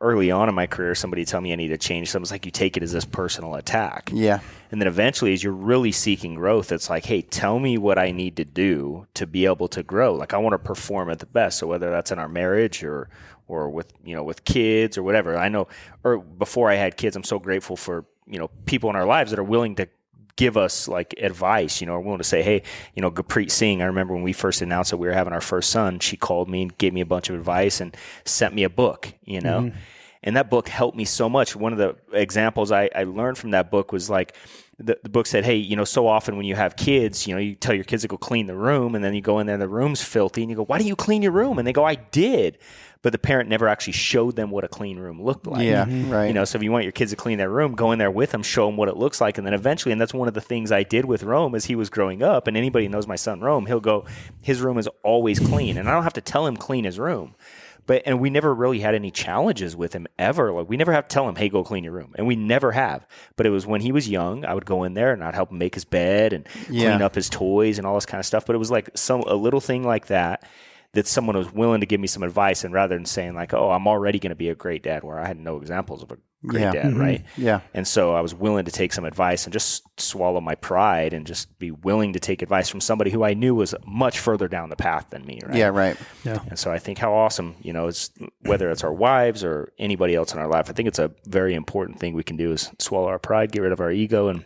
early on in my career, somebody tell me I need to change something. It's like you take it as this personal attack. Yeah. And then eventually, as you're really seeking growth, it's like, hey, tell me what I need to do to be able to grow. Like, I want to perform at the best. So whether that's in our marriage or with, with kids or whatever. I know, or before I had kids, I'm so grateful for, people in our lives that are willing to give us like advice, are willing to say, hey, Gurpreet Singh, I remember when we first announced that we were having our first son, she called me and gave me a bunch of advice and sent me a book, And that book helped me so much. One of the examples I learned from that book was like, the book said, hey, so often when you have kids, you tell your kids to go clean the room, and then you go in there, the room's filthy, and you go, why do you clean your room? And they go, I did. But the parent never actually showed them what a clean room looked like. Yeah, right. So if you want your kids to clean their room, go in there with them, show them what it looks like. And then eventually, and that's one of the things I did with Rome as he was growing up, and anybody who knows my son Rome, he'll go, his room is always clean. And I don't have to tell him clean his room. And we never really had any challenges with him ever. Like, we never have to tell him, hey, go clean your room. And we never have. But it was when he was young, I would go in there and I'd help him make his bed and clean up his toys and all this kind of stuff. But it was like a little thing like that someone was willing to give me some advice, and rather than saying like, oh, I'm already going to be a great dad, where I had no examples of a great dad, right? Yeah. And so I was willing to take some advice and just swallow my pride and just be willing to take advice from somebody who I knew was much further down the path than me, right? Yeah, right. Yeah. And so I think how awesome, it's whether it's our wives or anybody else in our life, I think it's a very important thing we can do is swallow our pride, get rid of our ego, and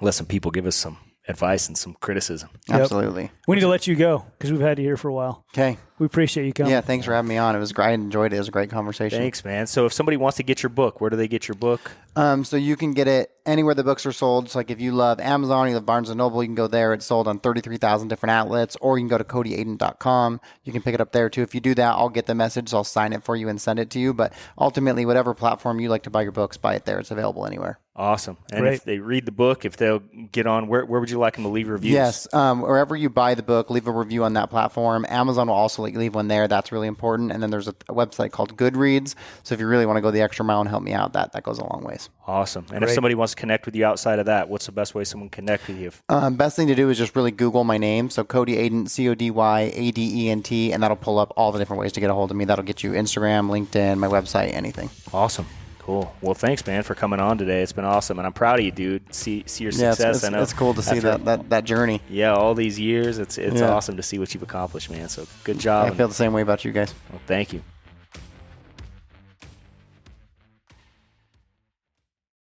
let some people give us some advice and some criticism. Absolutely. We need to let you go because we've had you here for a while. Okay. We appreciate you coming. Yeah, thanks for having me on. It was great. I enjoyed it. It was a great conversation. Thanks, man. So if somebody wants to get your book, where do they get your book? So you can get it anywhere the books are sold. So like if you love Amazon, you love Barnes & Noble, you can go there. It's sold on 33,000 different outlets, or you can go to codyadent.com. You can pick it up there too. If you do that, I'll get the message. So I'll sign it for you and send it to you. But ultimately, whatever platform you like to buy your books, buy it there. It's available anywhere. Awesome. And Great. if they read the book, if they'll get on, where would you like them to leave reviews? Yes. Wherever you buy the book, leave a review on that platform. Amazon will also leave one there. That's really important. And then there's a website called Goodreads. So if you really want to go the extra mile and help me out, that goes a long ways. Awesome. And Great. if somebody wants to connect with you outside of that, what's the best way someone can connect with you? Best thing to do is just really Google my name. So Cody Adent, CODYADENT, and that'll pull up all the different ways to get a hold of me. That'll get you Instagram, LinkedIn, my website, anything. Awesome. Cool. Well, thanks, man, for coming on today. It's been awesome, and I'm proud of you, dude. See your success. I know it's cool to see that journey. Yeah, all these years, it's awesome to see what you've accomplished, man. So good job. I feel the same way about you guys. Well, thank you.